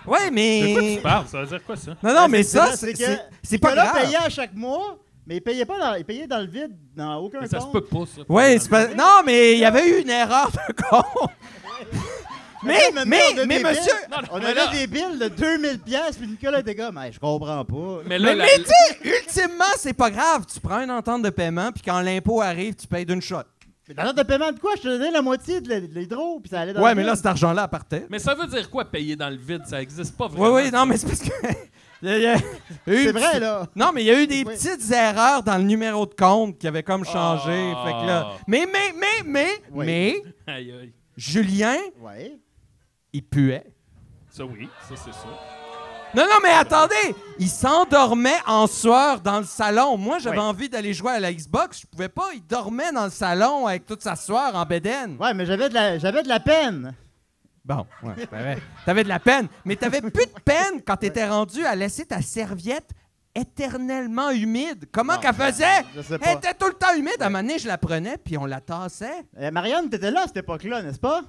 Ouais, De quoi tu mais... parles? Ça veut dire quoi, ça? Non, mais ça, que c'est pas Nicolas grave. payait à chaque mois, mais il payait dans le vide, dans aucun Mais ça se compte. peut pas, ça. Ouais, c'est pas... Non, mais il y avait eu une erreur de compte. Mais monsieur... On mais avait là- des billes de 2000$, puis Nicolas était comme, hey, je comprends pas. Mais là, Mais tu sais, ultimement, c'est pas grave. Tu prends une entente de paiement, puis quand l'impôt arrive, tu payes d'une shot. Mais dans notre paiement de quoi? Je te donnais la moitié de l'hydro, puis ça allait dans Ouais, le mais vide. là, cet argent-là partait. Mais ça veut dire quoi, payer dans le vide? Ça existe pas vraiment. Oui, non, mais c'est parce que... il y a eu C'est une vrai, petite- là. Non, mais il y a eu des Oui. petites erreurs dans le numéro de compte qui avaient comme changé. Ah. Fait que là... Mais, Aïe, aïe. Julien, Ouais. il puait. Ça, oui. Ça, c'est ça. Non, mais attendez! Il s'endormait en sueur dans le salon. Moi, j'avais Ouais. envie d'aller jouer à la Xbox. Je pouvais pas. Il dormait dans le salon avec toute sa sueur en bédaine. Ouais, mais j'avais de la peine. Bon, ouais. T'avais de la peine. Mais t'avais plus de peine quand t'étais rendu à laisser ta serviette éternellement humide. Comment Non, qu'elle faisait? je sais Elle pas. était tout le temps humide. À un moment donné, je la prenais, puis on la tassait. Marianne, t'étais là à cette époque-là, n'est-ce pas?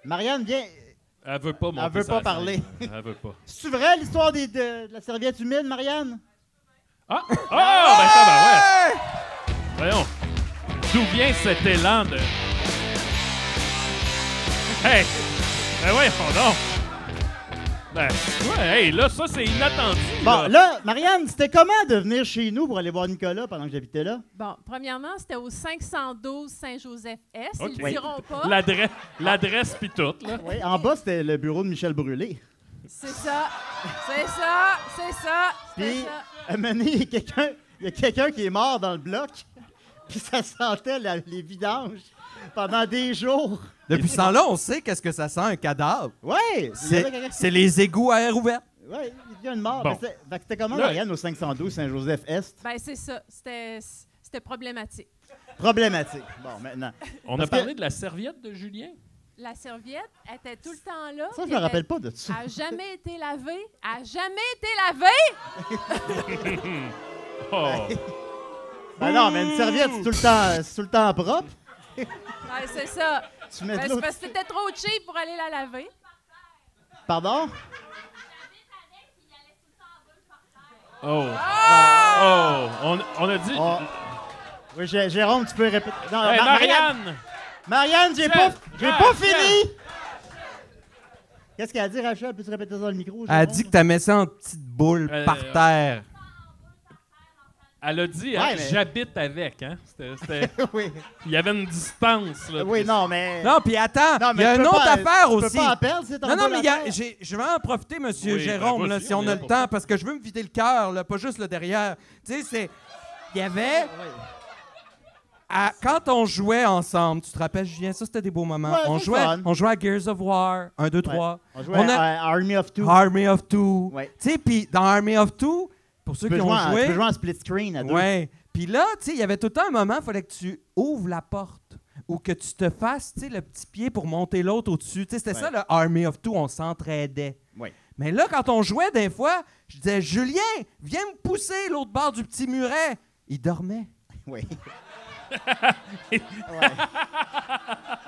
Marianne, viens. Elle veut pas monter Elle veut sa pas parler. scène. Elle veut pas. C'est-tu vrai l'histoire de la serviette humide, Marianne? Ah! Ah! Ben ça, ben ouais! Voyons. D'où vient cet élan de... Hey! Ben voyons donc! Ben, ouais, hey, là, ça, c'est inattendu. Bon, là, Marianne, c'était comment de venir chez nous pour aller voir Nicolas pendant que j'habitais là? Bon, premièrement, c'était au 512 Saint-Joseph-Est. OK. Ils le diront pas. L'adresse pis tout, là. Oui, en bas, c'était le bureau de Michel Brûlé. C'est ça. C'est ça. C'est ça. Puis, C'est ça. à un moment donné, il y a quelqu'un qui est mort dans le bloc, puis ça sentait les vidanges pendant des jours. Depuis ce temps-là, on sait qu'est-ce que ça sent, un cadavre. Oui! C'est les égouts à air ouvert. Oui, il y a une mort. Bon. C'était comment, Là- Marianne, au 512 Saint-Joseph-Est? Ben, c'est ça. C'était problématique. Problématique. Bon, maintenant. On a Parce parlé de la serviette de Julien. La serviette était tout le temps là. Ça, je puis me rappelle pas de ça. Elle a jamais été lavée. Elle a jamais été lavée! Oh. Ben non, mais une serviette, c'est tout le temps propre. Ouais, c'est ça. Tu mets de Ben, l'eau- c'est parce que c'était trop cheap pour aller la laver. Pardon? Oh. Oh. On a dit... Oh. Oui, Jérôme, tu peux répéter. Non, Hey, Marianne! Marianne, j'ai pas Rachel! fini! Qu'est-ce qu'elle a dit, Rachel? Peux-tu répéter ça dans le micro? Elle a Jérôme? dit que t'as mis ça en petite boule par terre. Elle a dit, Ouais, hein, mais- j'habite avec, hein? C'était... Oui. Il y avait une distance, là. Oui, non, mais. Non, puis attends, Non, il mais y a tu une peux autre pas- affaire tu peux aussi. pas en perdre, c'est en Non, non, bas mais l'affaire. je vais en profiter, monsieur Oui, ben, Jérôme, là, vas-y, si on on a est le pour temps, parce que je veux me vider le cœur, là, pas juste le derrière. Tu sais, c'est... Il y avait... Quand on jouait ensemble, tu te rappelles, Julien, ça, c'était des beaux moments. Ouais, on c'est jouait fun. à Gears of War, 1, 2, 3. On jouait à Army of Two. Army of Two. Ouais. Tu sais, puis dans Army of Two, pour ceux Tu qui peux ont jouer joué... tu peux jouer en split screen à deux. Ouais. Puis là, tu sais, il y avait tout le temps un moment, il fallait que tu ouvres la porte ou que tu te fasses, tu sais, le petit pied pour monter l'autre au-dessus. Tu sais, c'était ça, le Army of Two, on s'entraidait. Ouais. Mais là, quand on jouait, des fois, je disais, Julien, viens me pousser l'autre bord du petit muret. Il dormait. Oui.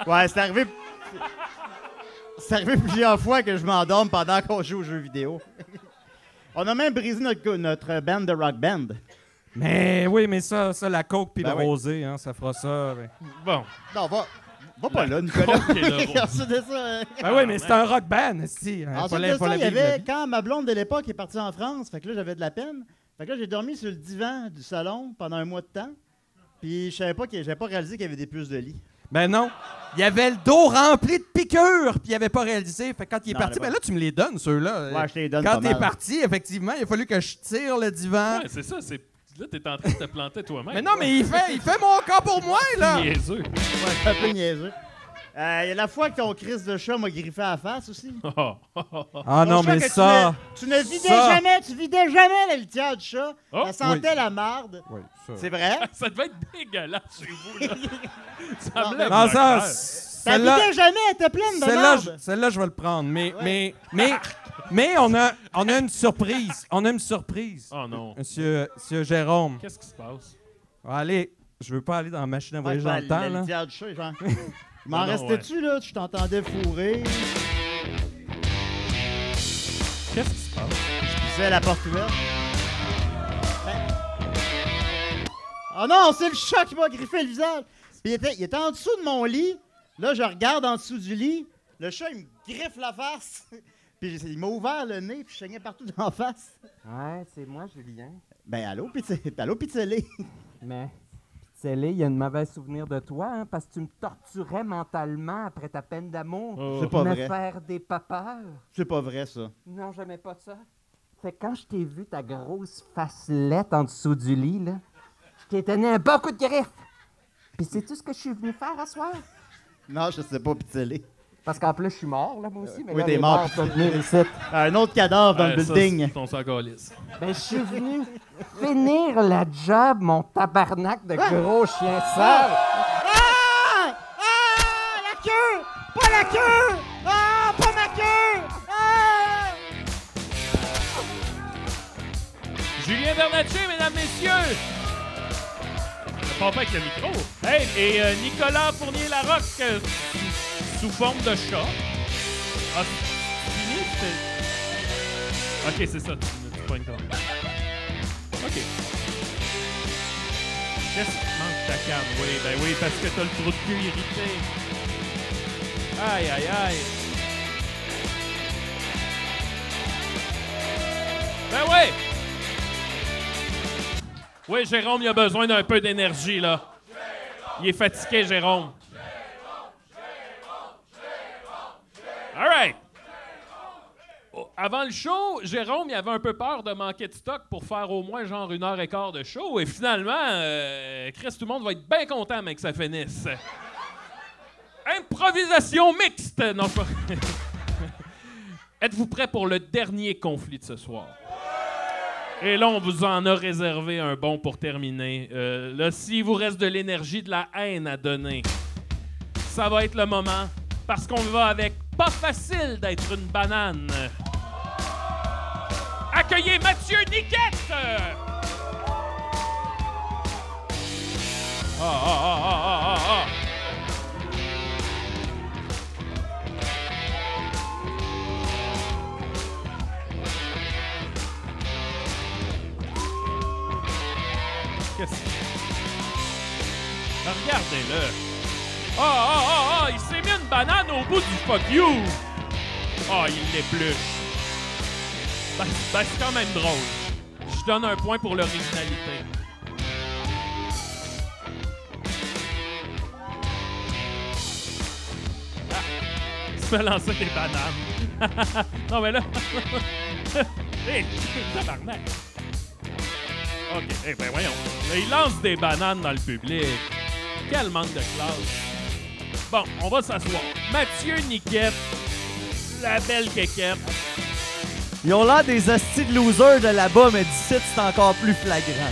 Ouais, c'est arrivé. C'est arrivé plusieurs fois que je m'endorme pendant qu'on joue aux jeux vidéo. On a même brisé notre band de rock band. Mais oui, mais ça la coke puis Ben le oui. rosé, hein, ça fera ça. Ben. Bon. Non, va pas là, Nicolas. coke et le rosé. Ensuite de ça, Ben oui, mais c'est un rock band, si. Ensuite de ça, il y avait, quand ma blonde de l'époque est partie en France, fait que là, j'avais de la peine. Fait que là, j'ai dormi sur le divan du salon pendant un mois de temps. Puis je savais pas j'avais pas réalisé qu'il y avait des puces de lit. Ben non. Il y avait le dos rempli de piqûres, puis il avait pas réalisé. Fait que quand il est Non, parti, mais ben là, tu me les donnes, ceux-là. Ouais, je te les donne Quand pas t'es mal. parti, effectivement, il a fallu que je tire le divan. Ouais, c'est ça, c'est... Là, t'es en train de te planter toi-même. Mais non, mais il fait mon cas pour moi, là! Niaiseux. Ouais, c'est un peu niaiseux. Il y a la fois que ton crise de chat m'a griffé à la face aussi. Ah non, Ton chat mais que ça... Tu ne vidais ça- jamais, tu vidais jamais la litière du chat. Oh, Ça sentait oui. la marde. Oui, ça. C'est vrai? Ça devait être dégueulasse chez vous, là. Ça Non, me lève Non, le ça... cœur. Ça Celle-là, vidait jamais, elle était pleine de marde. celle-là, je vais le prendre. Mais on a une surprise. On a une surprise. Oh non. Monsieur Jérôme. Qu'est-ce qui se passe? Allez, je veux pas aller dans la machine à Ouais, voyager dans le temps, la là. litière du chat, genre. Il m'en Non, restais-tu, là? Tu t'entendais fourrer. Qu'est-ce qui se passe? Je poussais la porte ouverte. Oh non, c'est le chat qui m'a griffé le visage. Puis il était en dessous de mon lit. Là, je regarde en dessous du lit. Le chat, il me griffe la face. Puis il m'a ouvert le nez, puis je saignais partout dans la face. Ouais, c'est moi, Julien. Ben, allô, Pizzellé. Mais, Pizzellé, il y a un mauvais souvenir de toi, hein, parce que tu me torturais mentalement après ta peine d'amour. Oh. C'est pas me vrai. faire des papeurs. C'est pas vrai, ça. Non, j'aimais pas ça. Fait que quand je t'ai vu ta grosse facelette en dessous du lit, là, je t'ai donné un bon coup de griffe. Puis sais-tu ce que je suis venu faire à soir? Non, je sais pas, Pizzellé. Parce qu'en plus, je suis mort, là, moi aussi. Mais Oui, là, t'es les mort, morts sont Pizzellé. venus ici. Un autre cadavre dans le building. On s'en calisse. Ben, je suis venu finir la job, mon tabarnak de gros chien sale. Ah! Ah! La queue! Pas la queue! Ah! Pas ma queue! Ah! Julien Bernatchez, mesdames, messieurs! Je parle pas avec le micro. Hey, et Nicolas Fournier-Larocque sous forme de chat. Ah, c'est fini? Ok, c'est ça. Tu pognes ton. Ok. Qu'est-ce que tu manges ta canne? Oui, ben oui, parce que t'as le trou de cul irrité. Aïe, aïe, aïe. Ben oui! Oui, Jérôme, il a besoin d'un peu d'énergie, là. Il est fatigué, Jérôme. All right. Avant le show, Jérôme, il avait un peu peur de manquer de stock pour faire au moins genre 1h15 de show. Et finalement, Chris, tout le monde va être bien content, mec, que ça finisse. Improvisation mixte! Non, pas... Êtes-vous prêts pour le dernier conflit de ce soir? Et là, on vous en a réservé un bon pour terminer. Là, s'il vous reste de l'énergie, de la haine à donner, ça va être le moment, parce qu'on va avec Pas facile d'être une banane. Accueillez Mathieu Niquette! Ah. Qu'est-ce que... Regardez-le. Il s'est mis une banane au bout du fuck you. Il l'épluche. Ben, c'est quand même drôle. Je donne un point pour l'originalité. Tu peux lancer des bananes. Non, mais là... Hé, tabarnak. OK, ben voyons. Là, il lance des bananes dans le public. Quel manque de classe. Bon, on va s'asseoir. Mathieu Niquette, la belle quéquette. Ils ont l'air des hosties de losers de là-bas, mais d'ici, c'est encore plus flagrant.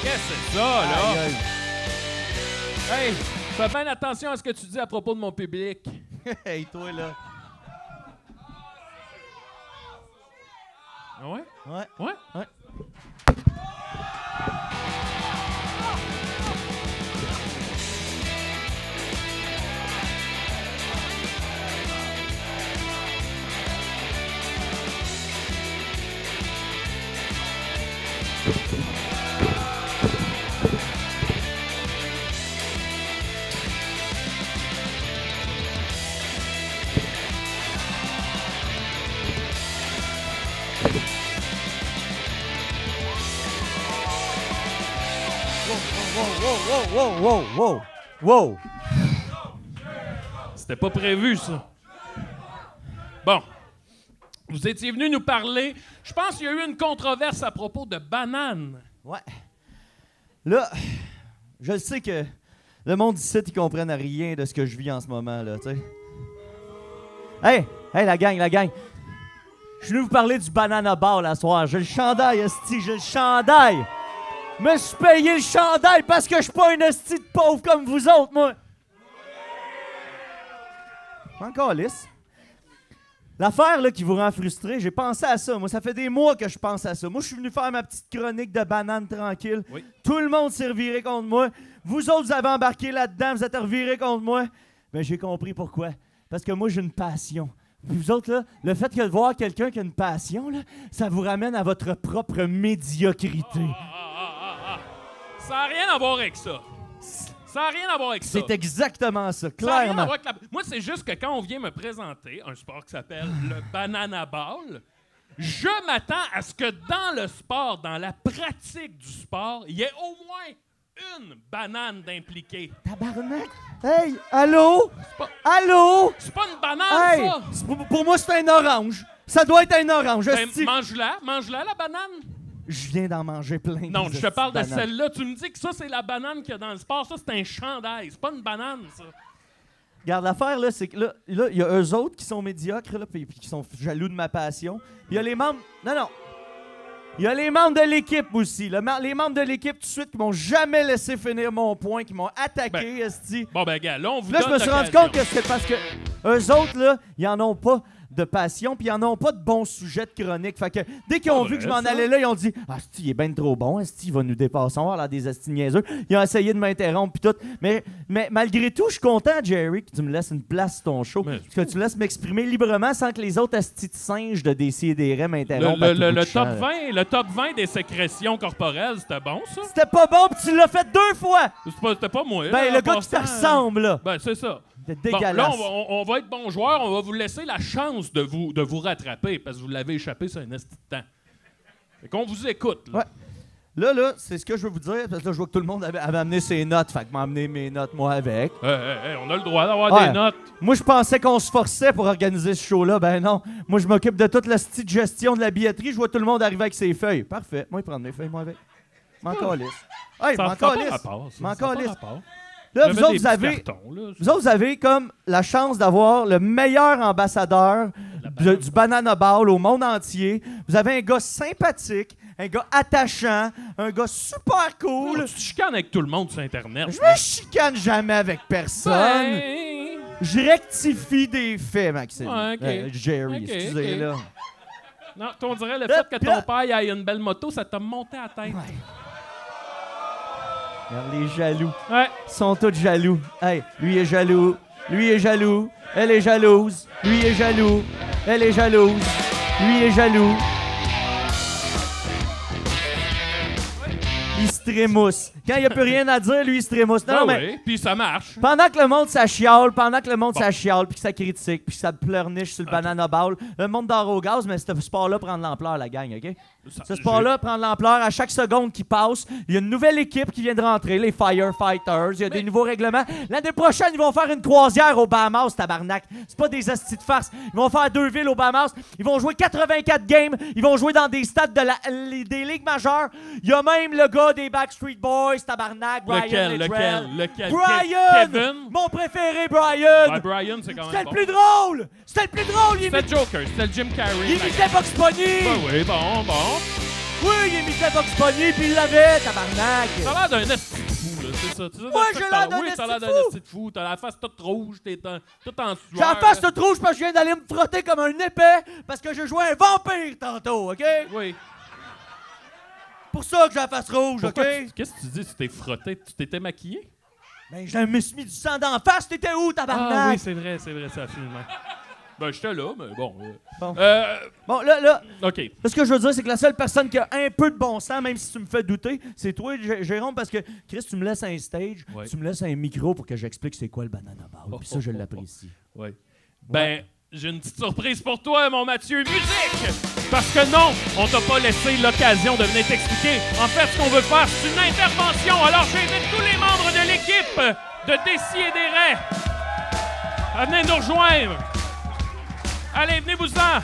Qu'est-ce que c'est ça, là? Hey, fais bien attention à ce que tu dis à propos de mon public. Hey, toi, là. Ah ouais? Ouais. Wow! C'était pas prévu, ça. Bon. Vous étiez venu nous parler. Je pense qu'il y a eu une controverse à propos de bananes. Ouais. Là, je sais que le monde ici, ils comprennent rien de ce que je vis en ce moment, là, tu sais. Hey, la gang. Je suis venu vous parler du Banana Ball à soir. J'ai le chandail, esti, j'ai le chandail. Me suis payé le chandail parce que je suis pas un esti de pauvre comme vous autres, moi. Encore lisse. L'affaire là, qui vous rend frustré, j'ai pensé à ça. Moi, ça fait des mois que je pense à ça. Moi, je suis venu faire ma petite chronique de banane tranquille. Oui. Tout le monde s'est reviré contre moi. Vous autres, vous avez embarqué là-dedans, vous êtes revirés contre moi. Mais j'ai compris pourquoi. Parce que moi, j'ai une passion. Puis vous autres, là, le fait de voir quelqu'un qui a une passion, là, ça vous ramène à votre propre médiocrité. Ça n'a rien à voir avec ça. Ça n'a rien à voir avec ça. C'est exactement ça, clairement. Ça n'a rien à voir avec Moi, c'est juste que quand on vient me présenter un sport qui s'appelle le Banana Ball, je m'attends à ce que dans le sport, dans la pratique du sport, il y ait au moins une banane d'impliquée. Tabarnak! Hey, allô? Allô? C'est pas une banane, hey, ça! Pour moi, c'est un orange. Ça doit être un orange. Ben, mange-la, la banane. Je viens d'en manger plein. Non, je te parle de celle-là. Tu me dis que ça, c'est la banane qu'il y a dans le sport. Ça, c'est un chandail. C'est pas une banane, ça. Regarde, l'affaire, là, c'est que là, il y a eux autres qui sont médiocres, là, puis qui sont jaloux de ma passion. Il y a les membres... Non. Il y a les membres de l'équipe aussi. Les membres de l'équipe, tout de suite, qui m'ont jamais laissé finir mon point, qui m'ont attaqué, esti. Bon, ben, gars, là, on vous Là, je me suis rendu compte que c'est parce que eux autres, là, ils en ont pas de passion, puis ils en ont pas de bons sujets de chronique. Fait que dès qu'ils ont vu que je m'en allais là, ils ont dit « Ah, esti, il est ben trop bon, esti, il va nous dépasser, on va avoir des esti niaiseux. » Ils ont essayé de m'interrompre, puis tout. Mais malgré tout, je suis content, Jerry, que tu me laisses une place sur ton show, que tu laisses m'exprimer librement sans que les autres esti de singes de DCDR m'interrompent. Le top 20 des sécrétions corporelles, c'était bon, ça? C'était pas bon, puis tu l'as fait 2 fois! C'était pas moi. Ben, le gars qui te ressemble, là. Ben, c'est ça. C'était Bon, dégueulasse. là, on va être bons joueurs. On va vous laisser la chance de vous rattraper parce que vous l'avez échappé sur un esti de temps. Fait qu'on vous écoute. Là. Ouais. Là, c'est ce que je veux vous dire, parce que là, je vois que tout le monde avait amené ses notes, fait que m'a amené mes notes, moi, avec. On a le droit d'avoir Ouais. des notes. Moi, je pensais qu'on se forçait pour organiser ce show-là. Ben non. Moi, je m'occupe de toute la petite gestion de la billetterie. Je vois tout le monde arriver avec ses feuilles. Parfait. Moi, prendre mes feuilles, moi, avec. M'en calisse. Hey, Ça m'en n'a pas calisse. rapport, ça. M'en Ça n'a pas calisse. rapport. Là, J'avais vous autres, des vous petits avez... cartons, là. Vous autres, vous avez comme la chance d'avoir le meilleur ambassadeur du Banana Ball au monde entier. Vous avez un gars sympathique, un gars attachant, un gars super cool. Tu te chicanes avec tout le monde sur Internet. Je me chicane jamais avec personne. Ben... Je rectifie des faits, Maxime. Ouais, ok. Jerry, Ok, excusez, ok. là. Non, on dirait le fait que ton père ait une belle moto, ça t'a monté à la tête. Regarde les jaloux. Ouais. Ils sont tous jaloux. Hey, lui est jaloux. Lui est jaloux. Elle est jalouse. Lui est jaloux. Elle est jalouse. Lui est jaloux. Il se trémousse. Quand il n'y a plus rien à dire, lui, il se trémousse. Non, Ah mais oui, puis ça marche. pendant que le monde s'achiale, puis que ça critique, puis que ça pleurniche sur le banana ball, le monde dort au gaz, mais ce sport-là prend de l'ampleur, la gang, OK? Ce sport-là prend de l'ampleur. À chaque seconde qui passe, il y a une nouvelle équipe qui vient de rentrer, les Firefighters. Il y a des nouveaux règlements. L'année prochaine, ils vont faire une croisière aux Bahamas, tabarnak. C'est pas des hosties de farce. Ils vont faire 2 villes aux Bahamas. Ils vont jouer 84 games. Ils vont jouer dans des stades des ligues majeures. Il y a même le gars des Backstreet Boys, tabarnak, Brian Lequel? Brian! Kevin? Mon préféré, Brian! Ouais, Brian, c'est quand même C'était bon. le plus drôle! C'était le plus drôle! C'était le Joker, c'était le Jim Carrey. Il imitait Box Bunny! Ben oui, bon. Oui, il imitait Box Bunny, puis il l'avait, tabarnak! T'as l'air d'un esti de fou, là, c'est ça. Ouais, j'ai l'air d'un Oui, t'as l'air esti d'un de fou. esti de fou. T'as la face toute rouge, t'es tout en sueur. J'ai la face toute rouge parce que je viens d'aller me frotter comme un épais parce que je jouais un vampire tantôt, OK? Oui. Pour ça que j'ai la face rouge, Pourquoi OK? Qu'est-ce que tu dis? Tu t'es frotté? Tu t'étais maquillé? Ben, je me suis mis du sang d'en face. T'étais où, tabarnak? Ah oui, c'est vrai, ça filme. Ben, j'étais là, mais bon. Bon, là, OK. là, ce que je veux dire, c'est que la seule personne qui a un peu de bon sens, même si tu me fais douter, c'est toi, Jérôme, parce que, Chris, tu me laisses un stage, Ouais. tu me laisses un micro pour que j'explique c'est quoi le banana ball. Puis ça, je l'apprécie. Oui. Ben, j'ai une petite surprise pour toi, mon Mathieu. Musique! Parce que non, on t'a pas laissé l'occasion de venir t'expliquer. En fait, ce qu'on veut faire, c'est une intervention. Alors, j'invite tous les membres de l'équipe de Décideret à venir nous rejoindre. Allez, venez-vous-en.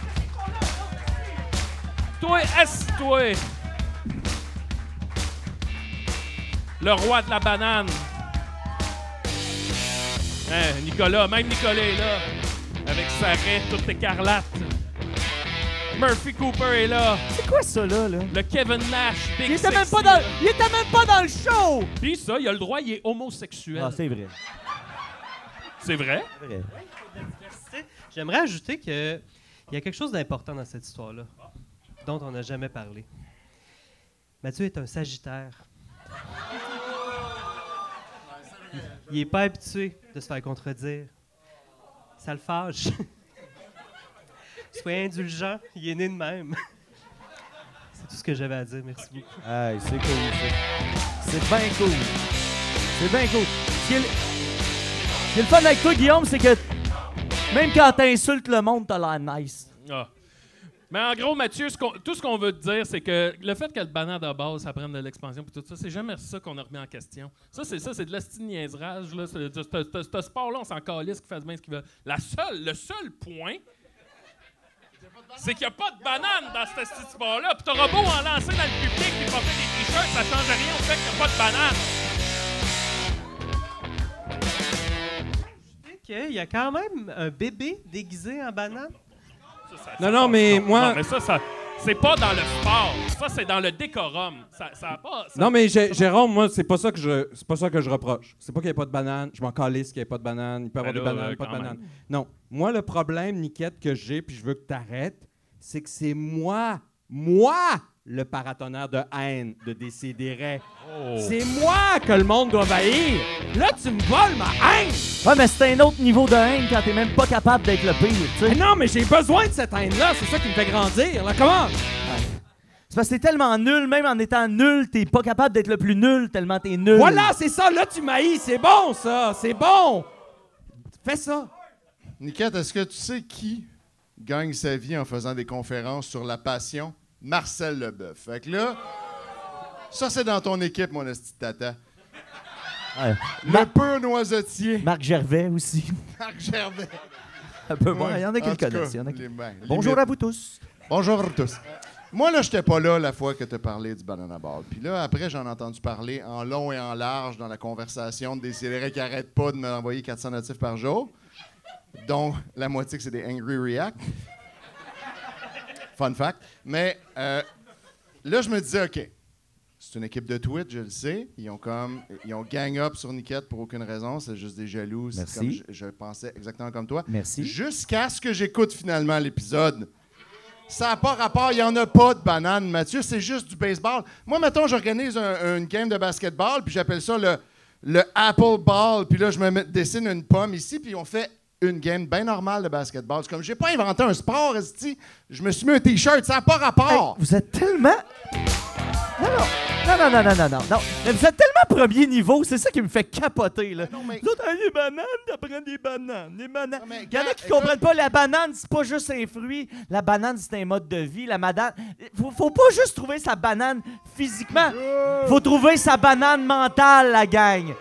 Toi, assis-toi. Le roi de la banane. Hein, Nicolas, même Nicolas est là. Avec sa raie toute écarlate. Murphy Cooper est là. C'est quoi ça, là? Le Kevin Nash, Big Il était même Sexy, pas dans, là. il était même pas dans le show! Puis ça, il a le droit, il est homosexuel. Ah, c'est vrai. C'est vrai? C'est vrai. J'aimerais ajouter qu'il y a quelque chose d'important dans cette histoire-là, dont on n'a jamais parlé. Mathieu est un Sagittaire. Il n'est pas habitué de se faire contredire. Ça le fâche. Soyez indulgent, il est né de même. C'est tout ce que j'avais à dire, merci beaucoup. Hey, c'est cool, ça. C'est bien cool. C'est bien cool. Ce qui est le fun avec toi, Guillaume, c'est que même quand t'insultes le monde, t'as l'air nice. Ah. Mais en gros, Mathieu, tout ce qu'on veut te dire, c'est que le fait que le banane de base, ça prenne de l'expansion et tout ça, c'est jamais ça qu'on a remis en question. Ça, c'est de l'asti de niaisage. Là. Ce sport-là, on s'en calisse qui fasse bien ce qu'il veut. Le seul point, c'est qu'il n'y a pas de banane dans ce petit sport-là. Puis t'auras beau en lancer dans le public et porter des t-shirts, ça change rien au fait qu'il n'y a pas de banane. Il y a quand même un bébé déguisé en banane. Non, mais moi... Non, mais ça c'est pas dans le sport. Ça, c'est dans le décorum. Ça a pas... Non, mais Jérôme, moi, c'est pas ça que je reproche. C'est pas qu'il n'y ait pas de banane. Je m'en calisse qu'il n'y ait pas de banane. Il peut y avoir Ben des là, bananes, pas de quand bananes. même. Non. Moi, le problème, Niquette, que j'ai, puis je veux que tu arrêtes, c'est que c'est moi, le paratonnerre de haine de Décideret. Oh. C'est moi que le monde doit haïr. Là, tu me voles ma haine. Ouais, mais c'est un autre niveau de haine quand t'es même pas capable d'être le pire, tu sais. Mais non, mais j'ai besoin de cette haine-là. C'est ça qui me fait grandir. Là, comment? C'est parce que t'es tellement nul, même en étant nul, t'es pas capable d'être le plus nul tellement t'es nul. Voilà, c'est ça. Là, tu m'haïs. C'est bon, ça. C'est bon. Fais ça. Niquette, est-ce que tu sais qui gagne sa vie en faisant des conférences sur la passion? Marcel Leboeuf. Fait que là, ça, c'est dans ton équipe, mon esti de tata. Le peu noisetier. Marc Gervais aussi. Marc Gervais. Un peu bon, il y en a qui le connaissent. Bonjour à vous tous. Bonjour à tous. Moi, là, j'étais pas là la fois que tu as parlé du Banana Ball. Puis là, après, j'en ai entendu parler en long et en large dans la conversation de Décideret qui arrêtent pas de m'envoyer 400 notifs par jour, dont la moitié que c'est des Angry React. Fun fact. Mais là, je me disais, OK, c'est une équipe de Twitch, je le sais. Ils ont gang up sur Niquette pour aucune raison. C'est juste des jaloux. Merci. Comme je pensais exactement comme toi. Merci. Jusqu'à ce que j'écoute finalement l'épisode. Ça n'a pas rapport, il n'y en a pas de banane, Mathieu, c'est juste du baseball. Moi, mettons, j'organise une game de basketball, puis j'appelle ça le Apple Ball, puis là, je dessine une pomme ici, puis on fait une game bien normale de basketball. C'est comme, j'ai pas inventé un sport, esti. Je me suis mis un T-shirt, ça n'a pas rapport. Hey, vous êtes tellement... Non. Mais vous êtes tellement premier niveau, c'est ça qui me fait capoter, là. L'autre, les bananes, t'apprends des bananes. Les bananes. Il y en a qui comprennent pas, la banane, c'est pas juste un fruit. La banane, c'est un mode de vie. La banane... Faut pas juste trouver sa banane physiquement. Faut trouver sa banane mentale, la gang.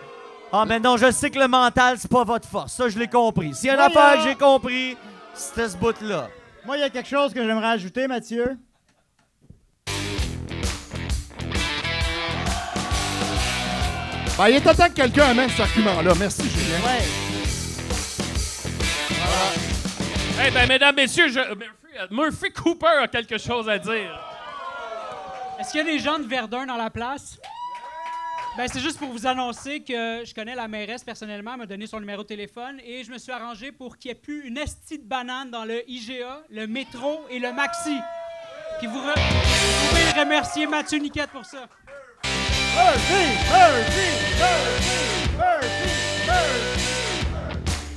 Ah, mais non, je sais que le mental, c'est pas votre force. Ça, je l'ai compris. S'il y a une affaire que j'ai compris, c'était ce bout-là. Moi, il y a quelque chose que j'aimerais ajouter, Mathieu. Ben, il est temps que quelqu'un amène cet argument-là. Merci, Julien. Ouais. Eh bien, mesdames, messieurs, Murphy Cooper a quelque chose à dire. Est-ce qu'il y a des gens de Verdun dans la place? Ben, c'est juste pour vous annoncer que je connais la mairesse personnellement, elle m'a donné son numéro de téléphone et je me suis arrangé pour qu'il n'y ait plus une estie de banane dans le IGA, le métro et le Maxi. Puis vous pouvez remercier Mathieu Niquette pour ça.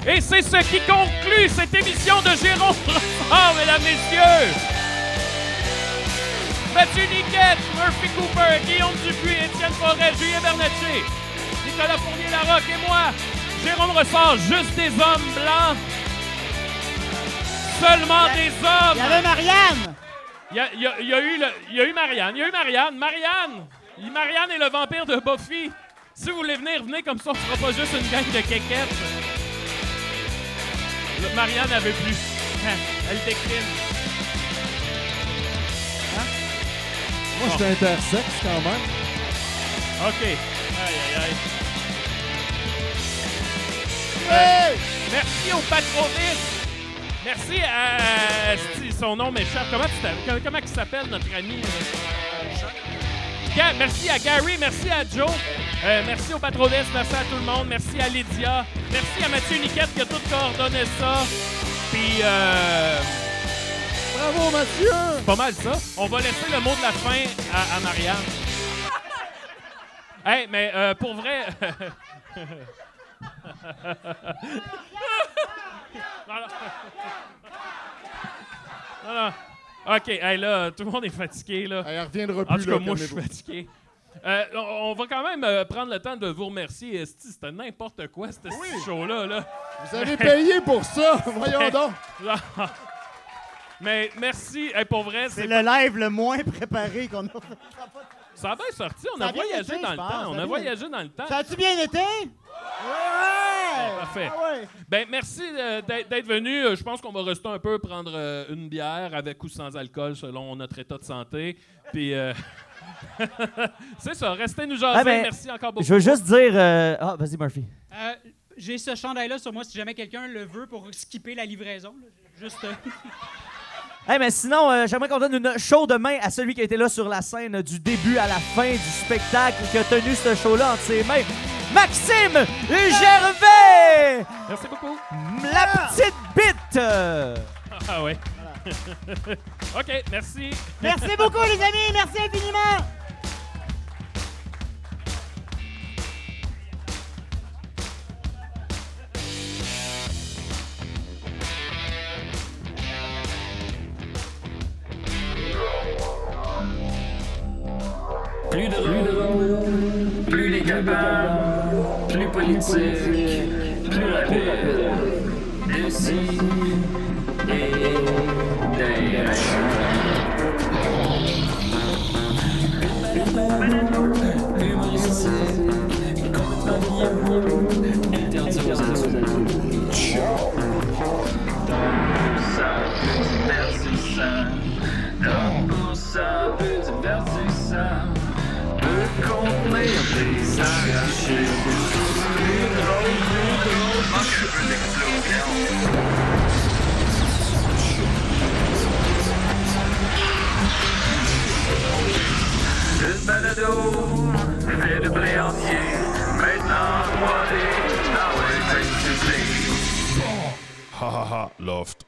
Et c'est ce qui conclut cette émission de Jérôme Brossard, mesdames, messieurs. Mathieu Niquette, Murphy Cooper, Guillaume Dupuis, Étienne Forêt, Julien Bernatchez, Nicolas Fournier-Larocque et moi, Jérôme Brossard, juste des hommes blancs. Seulement des hommes. Il y avait Marianne. Il y a eu Marianne. Marianne est le vampire de Buffy. Si vous voulez venir, venez, comme ça on fera pas juste une gang de kékettes. Marianne avait plus. Elle décline. Hein? Moi, je suis intersexe quand même. OK. Aïe. Hey! Merci au patroniste. Merci à... son nom m'échappe. Comment il s'appelle, notre ami? Merci à Gary, merci à Joe, merci au patroniste, merci à tout le monde, merci à Lydia, merci à Mathieu Niquette qui a tout coordonné ça. Puis, bravo Mathieu! C'est pas mal ça. On va laisser le mot de la fin à Marianne. Hey, mais pour vrai... non. OK, hey, là, tout le monde est fatigué, là. Elle reviendra plus, en tout cas, là, moi, je suis fatigué. On va quand même prendre le temps de vous remercier. C'était n'importe quoi, ce show-là. Là. Vous avez payé pour ça, voyons donc. Mais merci, hey, pour vrai. C'est le live le moins préparé qu'on a fait. Ça a bien sorti, on a voyagé dans le temps. On a voyagé dans le temps. Ça a-tu bien été? Ouais! Parfait. Ah ouais. Ben, merci d'être venu. Je pense qu'on va rester un peu, prendre une bière avec ou sans alcool selon notre état de santé. Puis, c'est ça, restez nous jaser. Merci encore beaucoup. Je veux juste dire... vas-y, Murphy. J'ai ce chandail-là sur moi si jamais quelqu'un le veut pour skipper la livraison. Là. Juste... Hey, mais sinon, j'aimerais qu'on donne une chaude main à celui qui a été là sur la scène du début à la fin du spectacle, qui a tenu ce show-là entre ses mains. Maxime Gervais! Merci beaucoup. La petite bite! Ah ouais. OK, merci. Merci beaucoup, les amis. Merci infiniment. Plus de rôle, plus les capables, plus politique, plus rapide. récits et des humoristique, complètement interdit aux adultes. Donne pour ça, peu divertissant, peut contenir des arrachés. Plus drôle, manque un peu d'explosion. Une balado fait de blé entier, maintenant voilé dans les festivals. Ha ha ha, Loft.